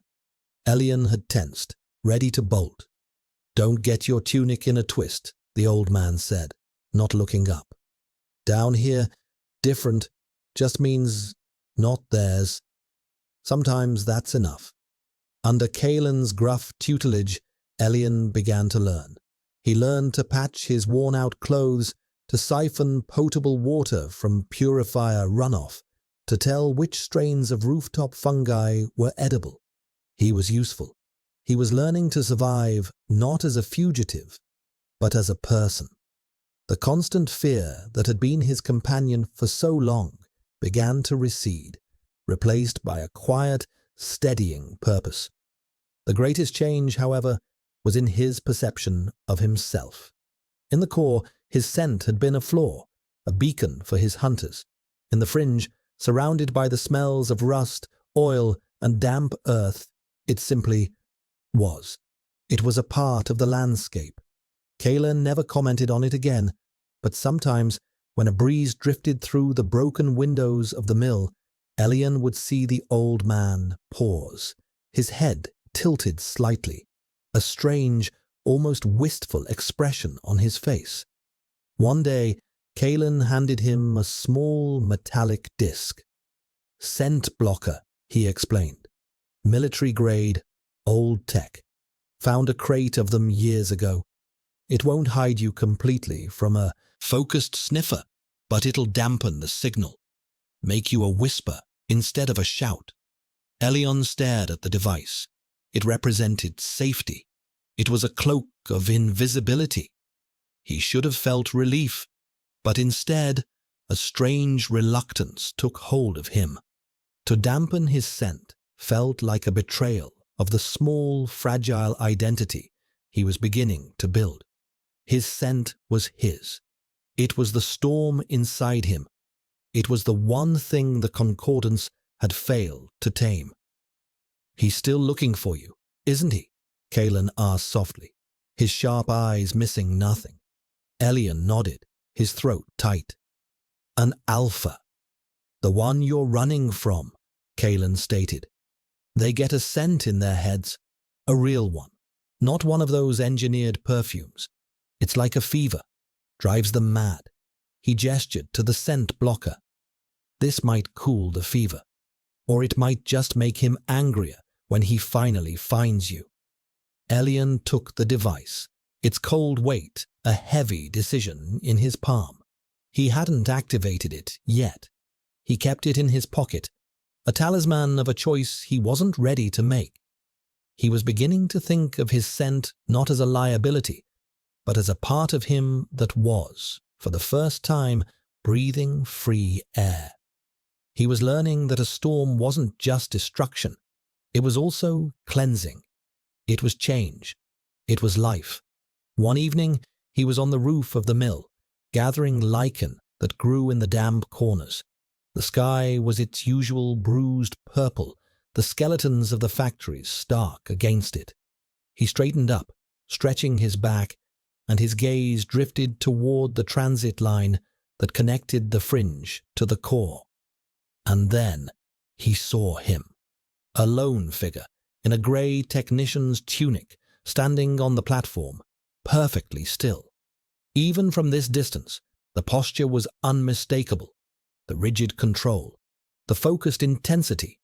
Elian had tensed, ready to bolt. "Don't get your tunic in a twist," the old man said, not looking up. "Down here, different just means not theirs. Sometimes that's enough." Under Kalen's gruff tutelage, Elian began to learn. He learned to patch his worn-out clothes, to siphon potable water from purifier runoff, to tell which strains of rooftop fungi were edible. He was useful. He was learning to survive not as a fugitive, but as a person. The constant fear that had been his companion for so long began to recede, replaced by a quiet, steadying purpose. The greatest change, however, was in his perception of himself. In the core, his scent had been a flaw, a beacon for his hunters. In the fringe, surrounded by the smells of rust, oil, and damp earth, it simply was. It was a part of the landscape. Kalen never commented on it again, but sometimes, when a breeze drifted through the broken windows of the mill, Elian would see the old man pause, his head tilted slightly, a strange, almost wistful expression on his face. One day, Kalen handed him a small metallic disc. "Scent blocker," he explained. "Military grade, old tech. Found a crate of them years ago. It won't hide you completely from a focused sniffer, but it'll dampen the signal, make you a whisper instead of a shout." Elian stared at the device. It represented safety. It was a cloak of invisibility. He should have felt relief, but instead, a strange reluctance took hold of him. To dampen his scent felt like a betrayal of the small, fragile identity he was beginning to build. His scent was his. It was the storm inside him. It was the one thing the concordance had failed to tame. "He's still looking for you, isn't he?" Kalen asked softly, his sharp eyes missing nothing. Elian nodded, his throat tight. "An alpha. The one you're running from," Kalen stated. "They get a scent in their heads, a real one, not one of those engineered perfumes. It's like a fever, drives them mad." He gestured to the scent blocker. "This might cool the fever, or it might just make him angrier when he finally finds you." Elian took the device, its cold weight a heavy decision in his palm. He hadn't activated it yet. He kept it in his pocket, a talisman of a choice he wasn't ready to make. He was beginning to think of his scent not as a liability, but as a part of him that was, for the first time, breathing free air. He was learning that a storm wasn't just destruction. It was also cleansing. It was change. It was life. One evening, he was on the roof of the mill, gathering lichen that grew in the damp corners. The sky was its usual bruised purple, the skeletons of the factories stark against it. He straightened up, stretching his back, and his gaze drifted toward the transit line that connected the fringe to the core. And then he saw him, a lone figure in a grey technician's tunic, standing on the platform, perfectly still. Even from this distance, the posture was unmistakable, the rigid control, the focused intensity.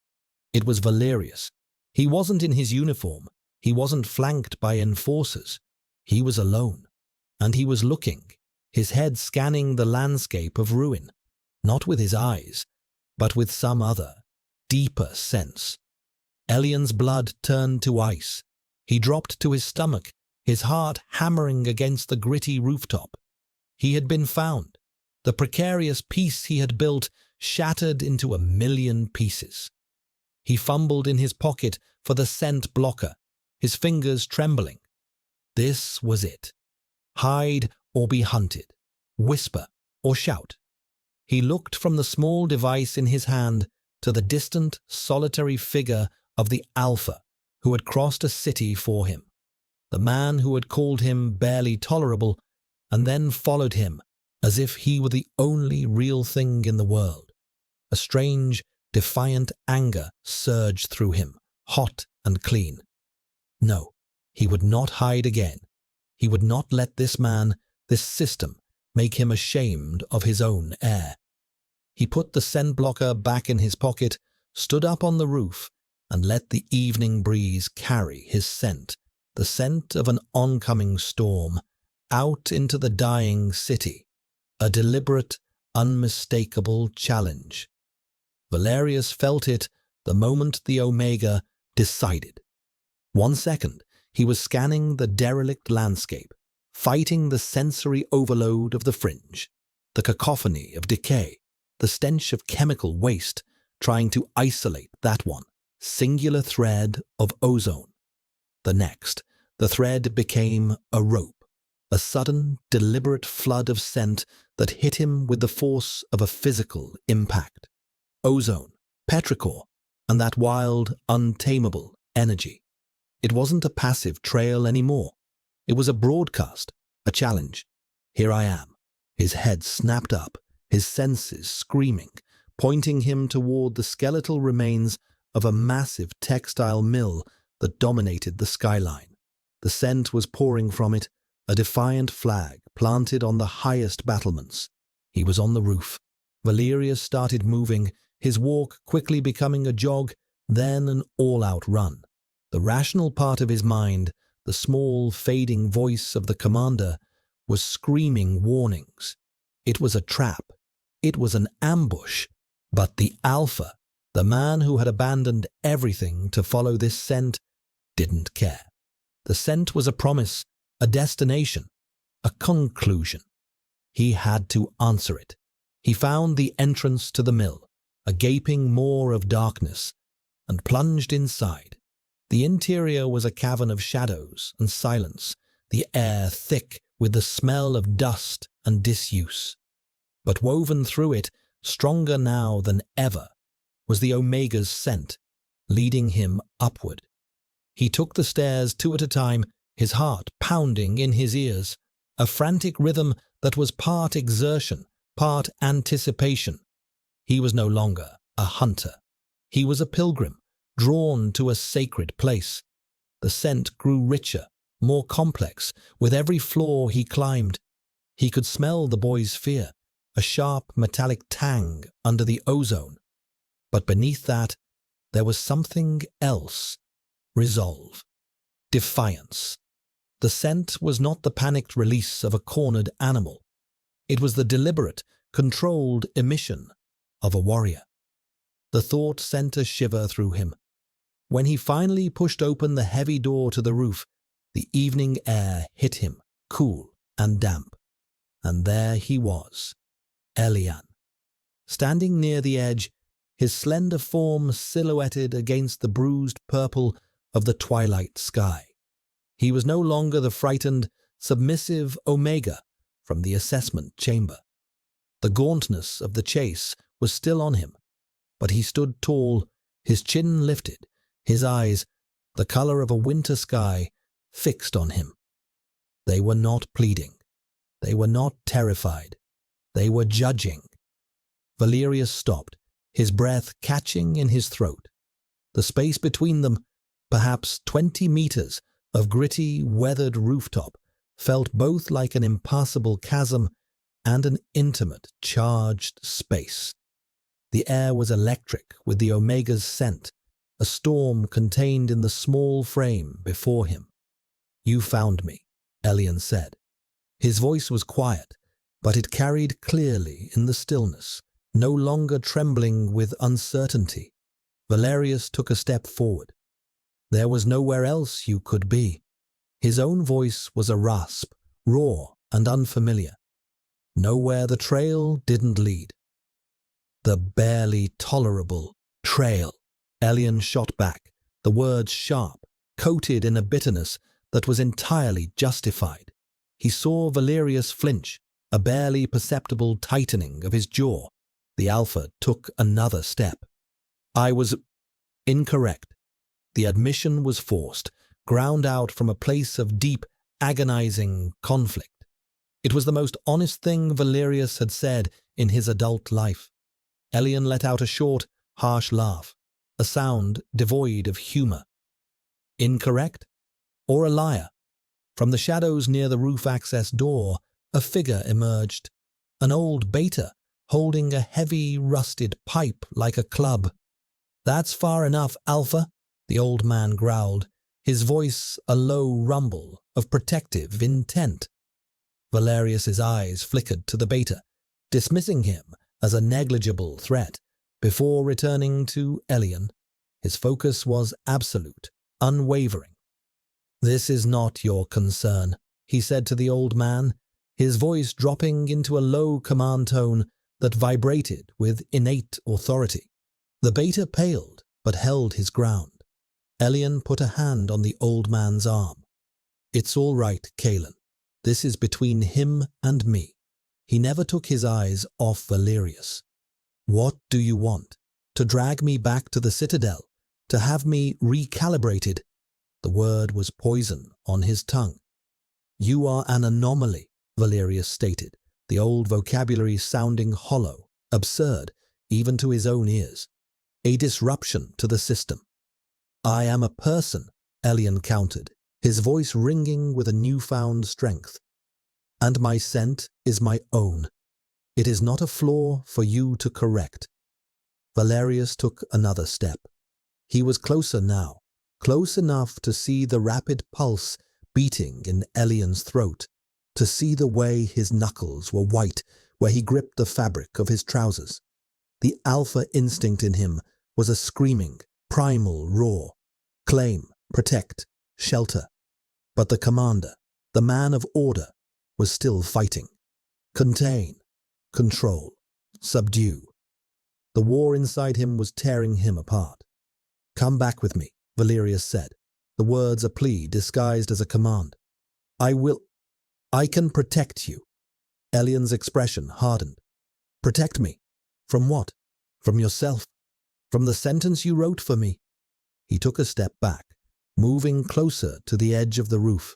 It was Valerius. He wasn't in his uniform. He wasn't flanked by enforcers. He was alone, and he was looking, his head scanning the landscape of ruin, not with his eyes, but with some other, deeper sense. Elian's blood turned to ice. He dropped to his stomach, his heart hammering against the gritty rooftop. He had been found. The precarious peace he had built shattered into a million pieces. He fumbled in his pocket for the scent blocker, his fingers trembling. This was it. Hide or be hunted. Whisper or shout. He looked from the small device in his hand to the distant, solitary figure of the Alpha who had crossed a city for him. The man who had called him barely tolerable and then followed him as if he were the only real thing in the world. A strange, defiant anger surged through him, hot and clean. No, he would not hide again. He would not let this man, this system, make him ashamed of his own air. He put the scent blocker back in his pocket, stood up on the roof, and let the evening breeze carry his scent, the scent of an oncoming storm, out into the dying city. A deliberate, unmistakable challenge. Valerius felt it the moment the Omega decided. 1 second, he was scanning the derelict landscape, fighting the sensory overload of the fringe, the cacophony of decay, the stench of chemical waste, trying to isolate that one singular thread of ozone. The next, the thread became a rope, a sudden, deliberate flood of scent that hit him with the force of a physical impact. Ozone, petrichor, and that wild, untamable energy. It wasn't a passive trail anymore. It was a broadcast, a challenge. Here I am. His head snapped up, his senses screaming, pointing him toward the skeletal remains of a massive textile mill that dominated the skyline. The scent was pouring from it, a defiant flag planted on the highest battlements. He was on the roof. Valerius started moving, his walk quickly becoming a jog, then an all-out run. The rational part of his mind, the small, fading voice of the commander, was screaming warnings. It was a trap. It was an ambush. But the Alpha, the man who had abandoned everything to follow this scent, didn't care. The scent was a promise, a destination, a conclusion. He had to answer it. He found the entrance to the mill, a gaping maw of darkness, and plunged inside. The interior was a cavern of shadows and silence, the air thick with the smell of dust and disuse. But woven through it, stronger now than ever, was the Omega's scent, leading him upward. He took the stairs 2 at a time, his heart pounding in his ears, a frantic rhythm that was part exertion, part anticipation. He was no longer a hunter. He was a pilgrim, drawn to a sacred place. The scent grew richer, more complex, with every floor he climbed. He could smell the boy's fear, a sharp metallic tang under the ozone. But beneath that, there was something else. Resolve. Defiance. The scent was not the panicked release of a cornered animal. It was the deliberate, controlled emission of a warrior. The thought sent a shiver through him. When he finally pushed open the heavy door to the roof, the evening air hit him, cool and damp. And there he was, Elian. Standing near the edge, his slender form silhouetted against the bruised purple of the twilight sky. He was no longer the frightened, submissive Omega from the assessment chamber. The gauntness of the chase was still on him, but he stood tall, his chin lifted, his eyes, the color of a winter sky, fixed on him. They were not pleading. They were not terrified. They were judging. Valerius stopped, his breath catching in his throat. The space between them, perhaps 20 meters of gritty, weathered rooftop, felt both like an impassable chasm and an intimate, charged space. The air was electric with the Omega's scent, a storm contained in the small frame before him. "You found me," Elian said. His voice was quiet, but it carried clearly in the stillness, no longer trembling with uncertainty. Valerius took a step forward. There was nowhere else you could be. His own voice was a rasp, raw and unfamiliar. nowhere the trail didn't lead. The barely tolerable trail, Elian shot back, the words sharp, coated in a bitterness that was entirely justified. He saw Valerius flinch, a barely perceptible tightening of his jaw. The Alpha took another step. I was incorrect. The admission was forced, ground out from a place of deep, agonizing conflict. It was the most honest thing Valerius had said in his adult life. Elian let out a short, harsh laugh, a sound devoid of humor. Incorrect? Or a liar? From the shadows near the roof access door, a figure emerged, an old beta holding a heavy, rusted pipe like a club. That's far enough, Alpha, the old man growled, his voice a low rumble of protective intent. Valerius's eyes flickered to the beta, dismissing him as a negligible threat, before returning to Elian. His focus was absolute, unwavering. This is not your concern, he said to the old man, his voice dropping into a low command tone that vibrated with innate authority. The beta paled, but held his ground. Elian put a hand on the old man's arm. It's all right, Kalen. This is between him and me. He never took his eyes off Valerius. What do you want? To drag me back to the Citadel? To have me recalibrated? The word was poison on his tongue. You are an anomaly, Valerius stated, the old vocabulary sounding hollow, absurd, even to his own ears. A disruption to the system. I am a person, Elian countered, his voice ringing with a newfound strength. And my scent is my own. It is not a flaw for you to correct. Valerius took another step. He was closer now, close enough to see the rapid pulse beating in Elian's throat, to see the way his knuckles were white where he gripped the fabric of his trousers. The alpha instinct in him was a screaming, primal roar. Claim, protect, shelter. But the commander, the man of order, was still fighting. Contain, control, subdue. The war inside him was tearing him apart. Come back with me, Valerius said, the words a plea disguised as a command. I can protect you. Elian's expression hardened. Protect me? From what? From yourself? From the sentence you wrote for me? He took a step back, moving closer to the edge of the roof.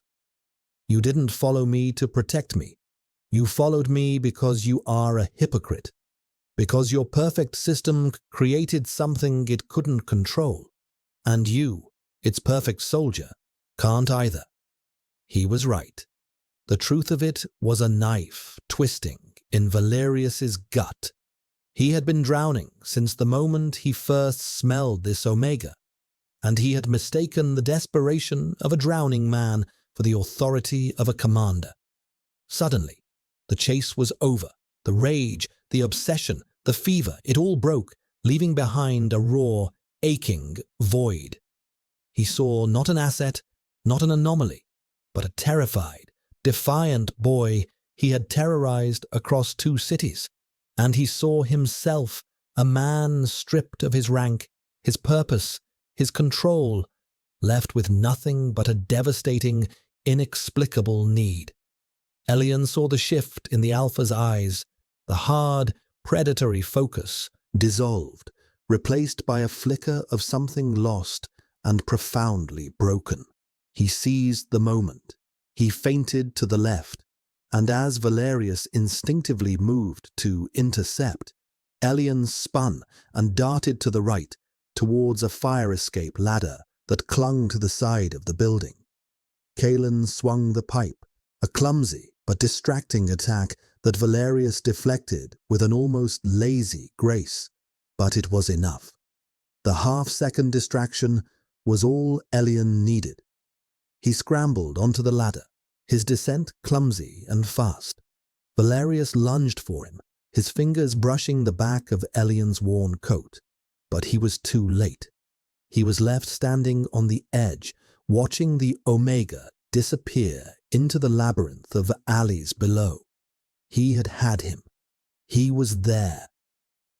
You didn't follow me to protect me. You followed me because you are a hypocrite. Because your perfect system created something it couldn't control. And you, its perfect soldier, can't either. He was right. The truth of it was a knife twisting in Valerius's gut. He had been drowning since the moment he first smelled this Omega, and he had mistaken the desperation of a drowning man for the authority of a commander. Suddenly, the chase was over. The rage, the obsession, the fever, it all broke, leaving behind a raw, aching void. He saw not an asset, not an anomaly, but a terrified, defiant boy he had terrorized across 2 cities. And he saw himself, a man stripped of his rank, his purpose, his control, left with nothing but a devastating, inexplicable need. Elian saw the shift in the Alpha's eyes, the hard, predatory focus dissolved, replaced by a flicker of something lost and profoundly broken. He seized the moment. He feinted to the left, and as Valerius instinctively moved to intercept, Elian spun and darted to the right, towards a fire escape ladder that clung to the side of the building. Kalen swung the pipe, a clumsy but distracting attack that Valerius deflected with an almost lazy grace, but it was enough. The half-second distraction was all Elian needed. He scrambled onto the ladder, his descent clumsy and fast. Valerius lunged for him, his fingers brushing the back of Elian's worn coat. But he was too late. He was left standing on the edge, watching the Omega disappear into the labyrinth of alleys below. He had had him. He was there.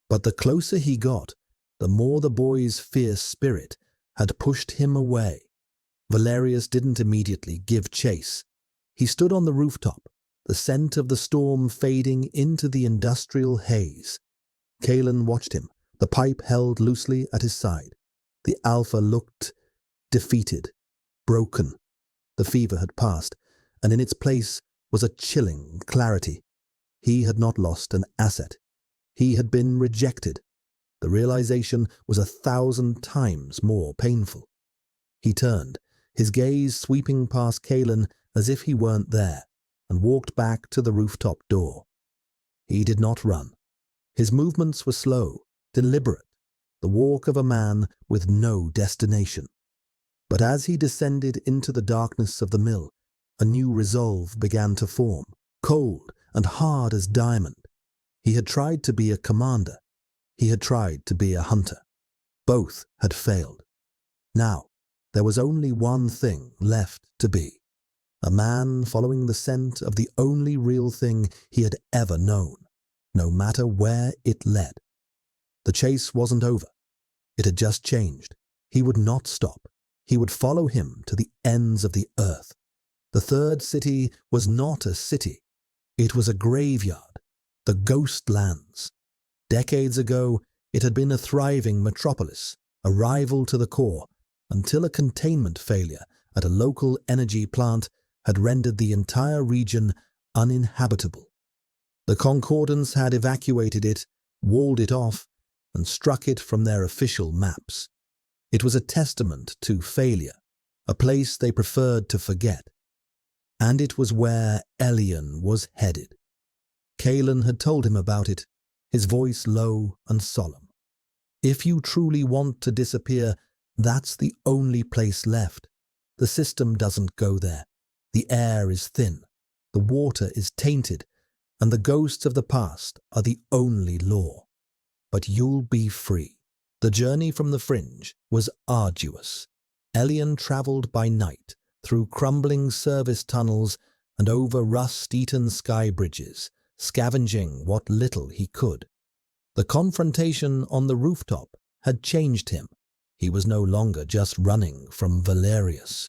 But the closer he got, the more the boy's fierce spirit had pushed him away. Valerius didn't immediately give chase. He stood on the rooftop, the scent of the storm fading into the industrial haze. Kalen watched him, the pipe held loosely at his side. The alpha looked defeated, broken. The fever had passed, and in its place was a chilling clarity. He had not lost an asset. He had been rejected. The realization was 1,000 times more painful. He turned, his gaze sweeping past Kalen as if he weren't there, and walked back to the rooftop door. He did not run. His movements were slow, deliberate, the walk of a man with no destination. But as he descended into the darkness of the mill, a new resolve began to form, cold and hard as diamond. He had tried to be a commander. He had tried to be a hunter. Both had failed. Now, there was only one thing left to be. A man following the scent of the only real thing he had ever known, no matter where it led. The chase wasn't over. It had just changed. He would not stop. He would follow him to the ends of the earth. The third city was not a city. It was a graveyard, the Ghost Lands. Decades ago, it had been a thriving metropolis, a rival to the core, until a containment failure at a local energy plant had rendered the entire region uninhabitable. The Concordants had evacuated it, walled it off, and struck it from their official maps. It was a testament to failure, a place they preferred to forget. And it was where Elian was headed. Kalen had told him about it, his voice low and solemn. If you truly want to disappear, that's the only place left. The system doesn't go there. The air is thin, the water is tainted, and the ghosts of the past are the only law. But you'll be free. The journey from the fringe was arduous. Elian traveled by night, through crumbling service tunnels and over rust-eaten sky bridges, scavenging what little he could. The confrontation on the rooftop had changed him. He was no longer just running from Valerius.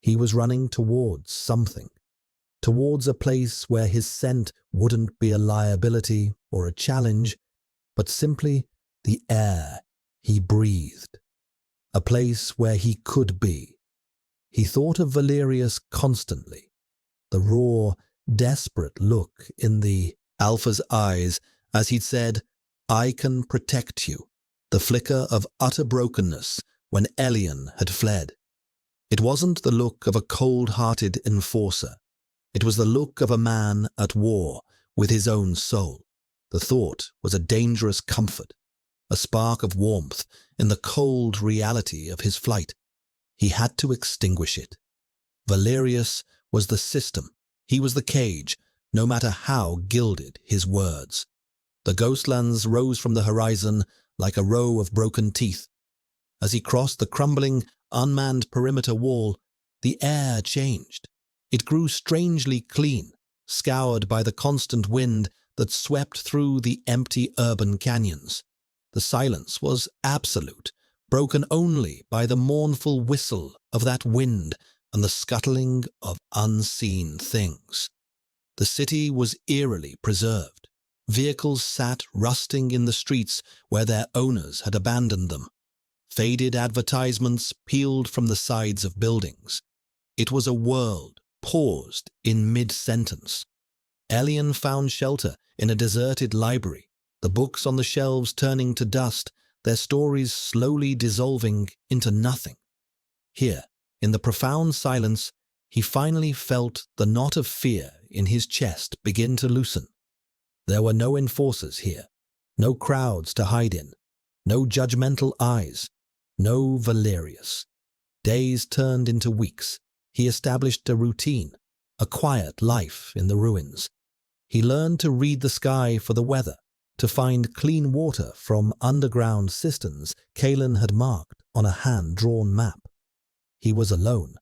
He was running towards something, towards a place where his scent wouldn't be a liability or a challenge, but simply the air he breathed. A place where he could be. He thought of Valerius constantly. The raw, desperate look in the Alpha's eyes as he'd said, "I can protect you." The flicker of utter brokenness when Elian had fled. It wasn't the look of a cold-hearted enforcer. It was the look of a man at war with his own soul. The thought was a dangerous comfort, a spark of warmth in the cold reality of his flight. He had to extinguish it. Valerius was the system. He was the cage, no matter how gilded his words. The Ghostlands rose from the horizon like a row of broken teeth. As he crossed the crumbling, unmanned perimeter wall, the air changed. It grew strangely clean, scoured by the constant wind that swept through the empty urban canyons. The silence was absolute, broken only by the mournful whistle of that wind and the scuttling of unseen things. The city was eerily preserved. Vehicles sat rusting in the streets where their owners had abandoned them. Faded advertisements peeled from the sides of buildings. It was a world paused in mid-sentence. Elian found shelter in a deserted library, the books on the shelves turning to dust, their stories slowly dissolving into nothing. Here, in the profound silence, he finally felt the knot of fear in his chest begin to loosen. There were no enforcers here, no crowds to hide in, no judgmental eyes, no Valerius. Days turned into weeks. He established a routine, a quiet life in the ruins. He learned to read the sky for the weather, to find clean water from underground cisterns Kalen had marked on a hand-drawn map. He was alone,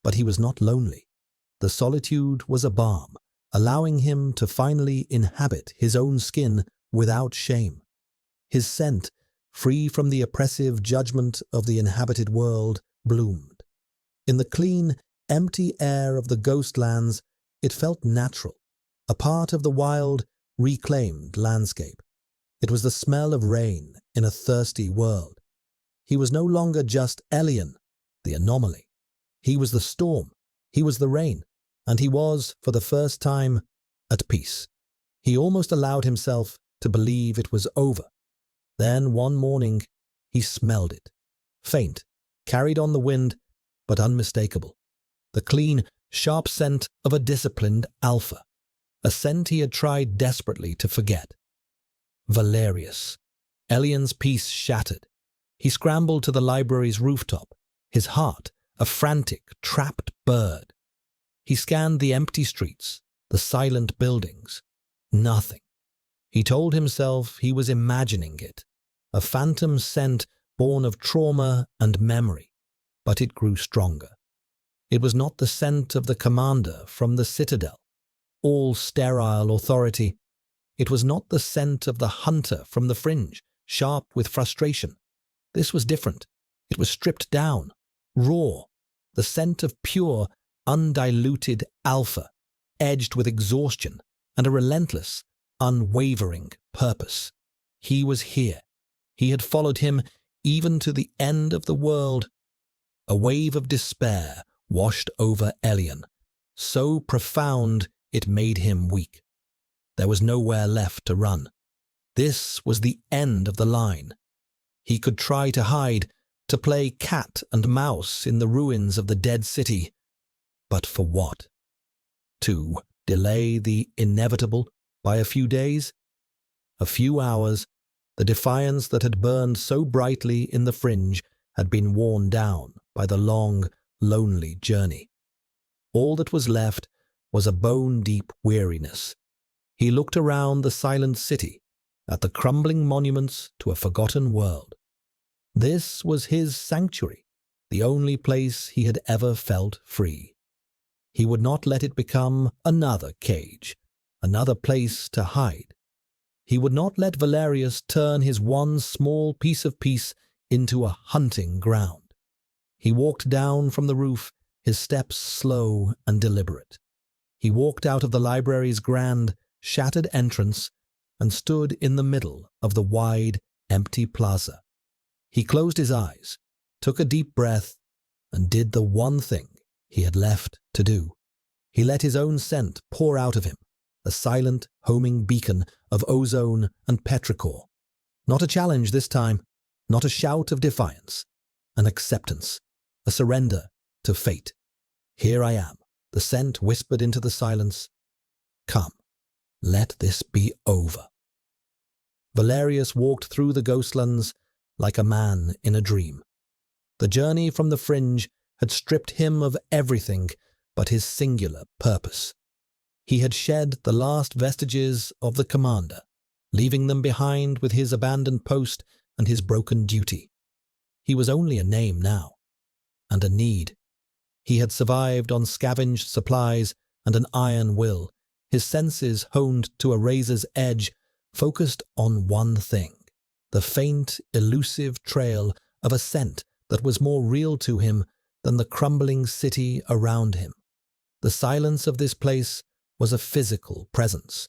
but he was not lonely. The solitude was a balm, allowing him to finally inhabit his own skin without shame. His scent, free from the oppressive judgment of the inhabited world, bloomed. In the clean, empty air of the ghostlands, it felt natural, a part of the wild, reclaimed landscape. It was the smell of rain in a thirsty world. He was no longer just alien, the anomaly. He was the storm, he was the rain, and he was, for the first time, at peace. He almost allowed himself to believe it was over. Then one morning, he smelled it. Faint, carried on the wind, but unmistakable. The clean, sharp scent of a disciplined alpha. A scent he had tried desperately to forget. Valerius. Elian's peace shattered. He scrambled to the library's rooftop, his heart a frantic, trapped bird. He scanned the empty streets, the silent buildings. Nothing. He told himself he was imagining it, a phantom scent born of trauma and memory, but it grew stronger. It was not the scent of the commander from the citadel, all sterile authority. It was not the scent of the hunter from the fringe, sharp with frustration. This was different. It was stripped down, raw, the scent of pure, undiluted alpha, edged with exhaustion and a relentless, unwavering purpose. He was here. He had followed him even to the end of the world. A wave of despair washed over Elian, so profound it made him weak. There was nowhere left to run. This was the end of the line. He could try to hide, to play cat and mouse in the ruins of the dead city. But for what? To delay the inevitable by a few days? A few hours, the defiance that had burned so brightly in the fringe had been worn down by the long, lonely journey. All that was left was a bone-deep weariness. He looked around the silent city, at the crumbling monuments to a forgotten world. This was his sanctuary, the only place he had ever felt free. He would not let it become another cage, another place to hide. He would not let Valerius turn his one small piece of peace into a hunting ground. He walked down from the roof, his steps slow and deliberate. He walked out of the library's grand, shattered entrance and stood in the middle of the wide, empty plaza. He closed his eyes, took a deep breath, and did the one thing he had left to do. He let his own scent pour out of him, a silent, homing beacon of ozone and petrichor. Not a challenge this time, not a shout of defiance, an acceptance, a surrender to fate. Here I am, the scent whispered into the silence. Come, let this be over. Valerius walked through the ghostlands like a man in a dream. The journey from the fringe had stripped him of everything but his singular purpose. He had shed the last vestiges of the commander, leaving them behind with his abandoned post and his broken duty. He was only a name now, and a need. He had survived on scavenged supplies and an iron will, his senses honed to a razor's edge, focused on one thing, the faint, elusive trail of a scent that was more real to him than the crumbling city around him. The silence of this place was a physical presence.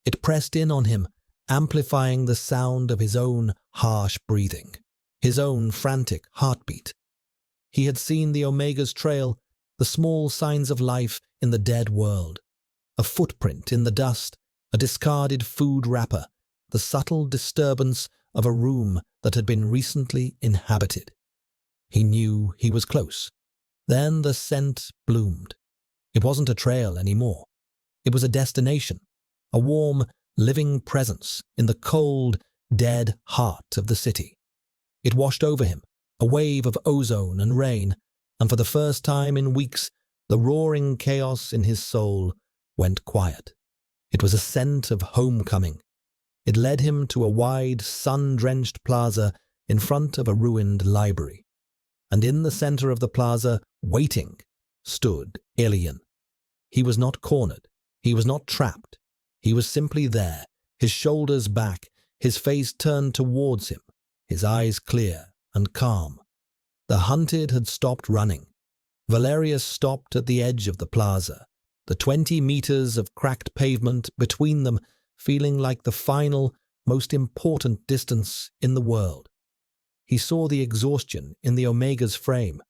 It pressed in on him, amplifying the sound of his own harsh breathing, his own frantic heartbeat. He had seen the Omega's trail, the small signs of life in the dead world, a footprint in the dust, a discarded food wrapper, the subtle disturbance of a room that had been recently inhabited. He knew he was close. Then the scent bloomed. It wasn't a trail anymore. It was a destination, a warm, living presence in the cold, dead heart of the city. It washed over him, a wave of ozone and rain, and for the first time in weeks, the roaring chaos in his soul went quiet. It was a scent of homecoming. It led him to a wide, sun-drenched plaza in front of a ruined library. And in the center of the plaza, waiting, stood Elian. He was not cornered. He was not trapped. He was simply there, his shoulders back, his face turned towards him, his eyes clear and calm. The hunted had stopped running. Valerius stopped at the edge of the plaza, the 20 meters of cracked pavement between them feeling like the final, most important distance in the world. He saw the exhaustion in the Omega's frame,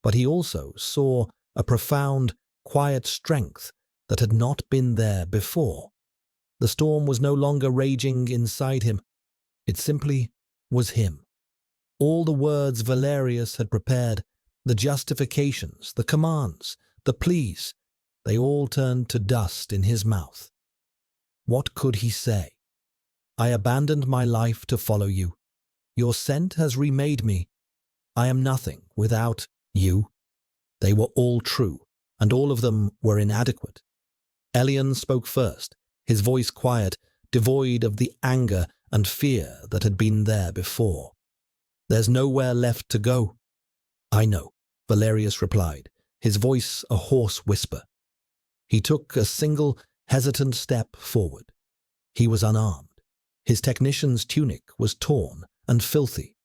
but he also saw a profound, quiet strength that had not been there before. The storm was no longer raging inside him. It simply was him. All the words Valerius had prepared, the justifications, the commands, the pleas, they all turned to dust in his mouth. What could he say? I abandoned my life to follow you. Your scent has remade me. I am nothing without you. They were all true, and all of them were inadequate. Elian spoke first, his voice quiet, devoid of the anger and fear that had been there before. There's nowhere left to go. I know, Valerius replied, his voice a hoarse whisper. He took a single, hesitant step forward. He was unarmed. His technician's tunic was torn and filthy.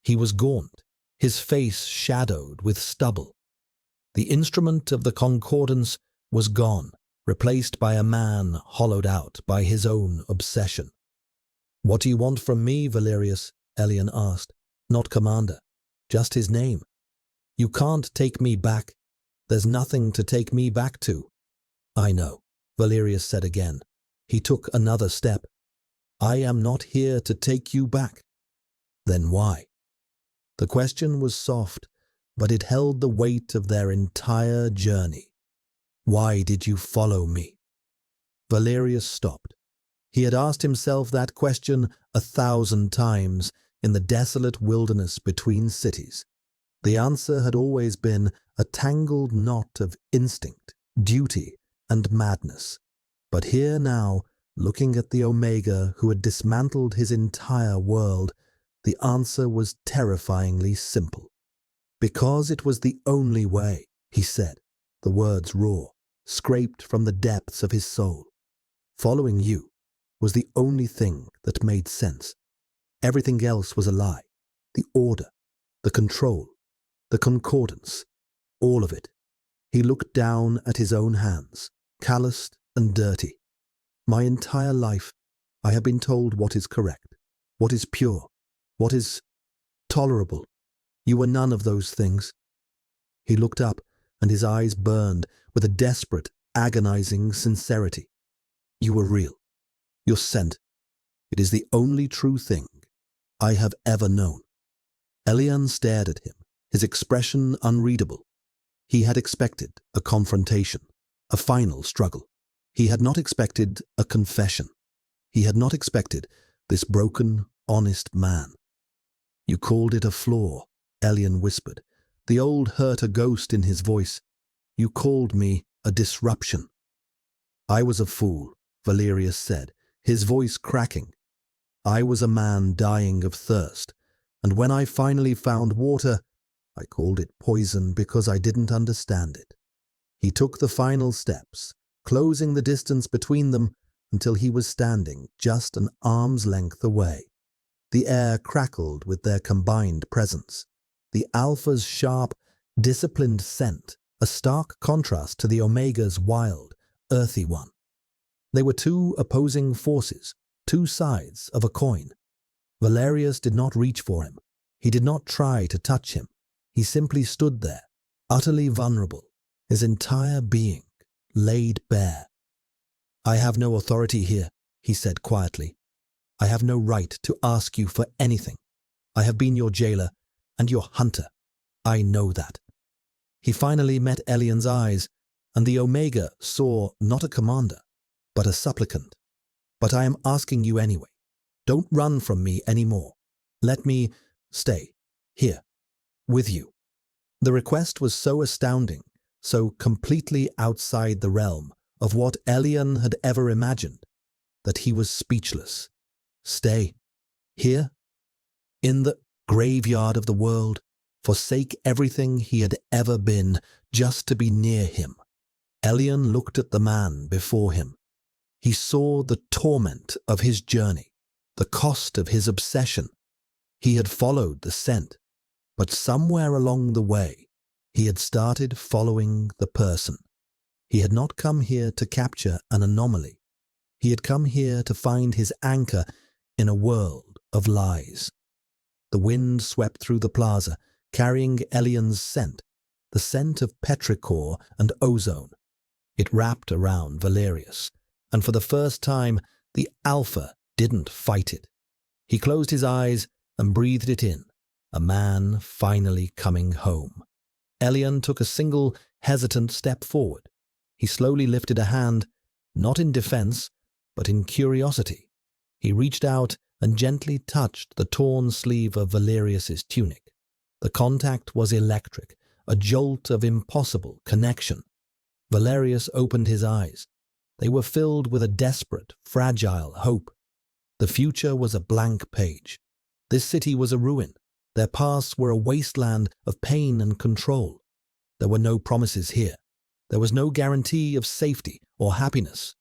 He was gaunt, his face shadowed with stubble. The instrument of the concordance was gone, replaced by a man hollowed out by his own obsession. What do you want from me, Valerius? Elian asked. Not commander, just his name. You can't take me back. There's nothing to take me back to. I know, Valerius said again. He took another step. I am not here to take you back. Then why? The question was soft, but it held the weight of their entire journey. Why did you follow me? Valerius stopped. He had asked himself that question 1,000 times in the desolate wilderness between cities. The answer had always been a tangled knot of instinct, duty, and madness. But here now, looking at the Omega who had dismantled his entire world, the answer was terrifyingly simple. Because it was the only way, he said, the words raw, scraped from the depths of his soul. Following you was the only thing that made sense. Everything else was a lie. The order, the control, the concordance, all of it. He looked down at his own hands, calloused and dirty. My entire life, I have been told what is correct, what is pure, what is tolerable. You were none of those things. He looked up, and his eyes burned with a desperate, agonizing sincerity. You were real. Your scent. It is the only true thing I have ever known. Elian stared at him, his expression unreadable. He had expected a confrontation, a final struggle. He had not expected a confession. He had not expected this broken, honest man. You called it a flaw, Elian whispered, the old hurt a ghost in his voice. You called me a disruption. I was a fool, Valerius said, his voice cracking. I was a man dying of thirst, and when I finally found water, I called it poison because I didn't understand it. He took the final steps, closing the distance between them until he was standing just an arm's length away. The air crackled with their combined presence. The Alpha's sharp, disciplined scent, a stark contrast to the Omega's wild, earthy one. They were two opposing forces, two sides of a coin. Valerius did not reach for him. He did not try to touch him. He simply stood there, utterly vulnerable, his entire being laid bare. I have no authority here, he said quietly. I have no right to ask you for anything. I have been your jailer and your hunter. I know that. He finally met Elian's eyes, and the Omega saw not a commander, but a supplicant. But I am asking you anyway. Don't run from me anymore. Let me stay here with you. The request was so astounding, so completely outside the realm of what Elian had ever imagined, that he was speechless. Stay here, in the graveyard of the world, forsake everything he had ever been just to be near him. Elian looked at the man before him. He saw the torment of his journey, the cost of his obsession. He had followed the scent, but somewhere along the way, he had started following the person. He had not come here to capture an anomaly. He had come here to find his anchor in a world of lies. The wind swept through the plaza, carrying Elian's scent, the scent of petrichor and ozone. It wrapped around Valerius, and for the first time, the alpha didn't fight it. He closed his eyes and breathed it in, a man finally coming home. Elian took a single, hesitant step forward. He slowly lifted a hand, not in defense, but in curiosity. He reached out and gently touched the torn sleeve of Valerius's tunic. The contact was electric, a jolt of impossible connection. Valerius opened his eyes. They were filled with a desperate, fragile hope. The future was a blank page. This city was a ruin. Their pasts were a wasteland of pain and control. There were no promises here. There was no guarantee of safety or happiness.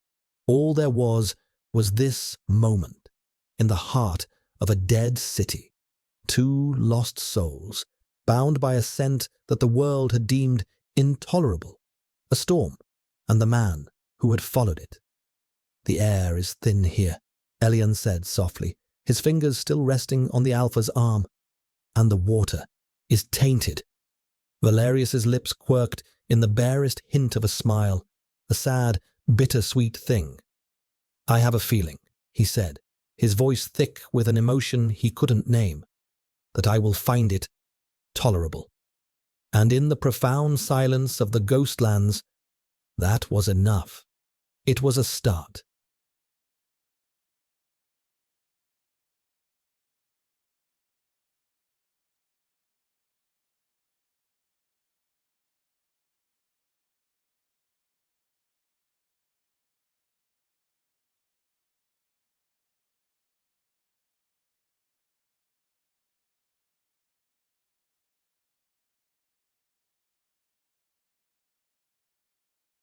All there was this moment, in the heart of a dead city. Two lost souls, bound by a scent that the world had deemed intolerable. A storm, and the man who had followed it. "The air is thin here," Elian said softly, his fingers still resting on the alpha's arm. "And the water is tainted." Valerius's lips quirked in the barest hint of a smile, a sad, bittersweet thing. "I have a feeling," he said, his voice thick with an emotion he couldn't name, "that I will find it tolerable." And in the profound silence of the ghostlands, that was enough. It was a start.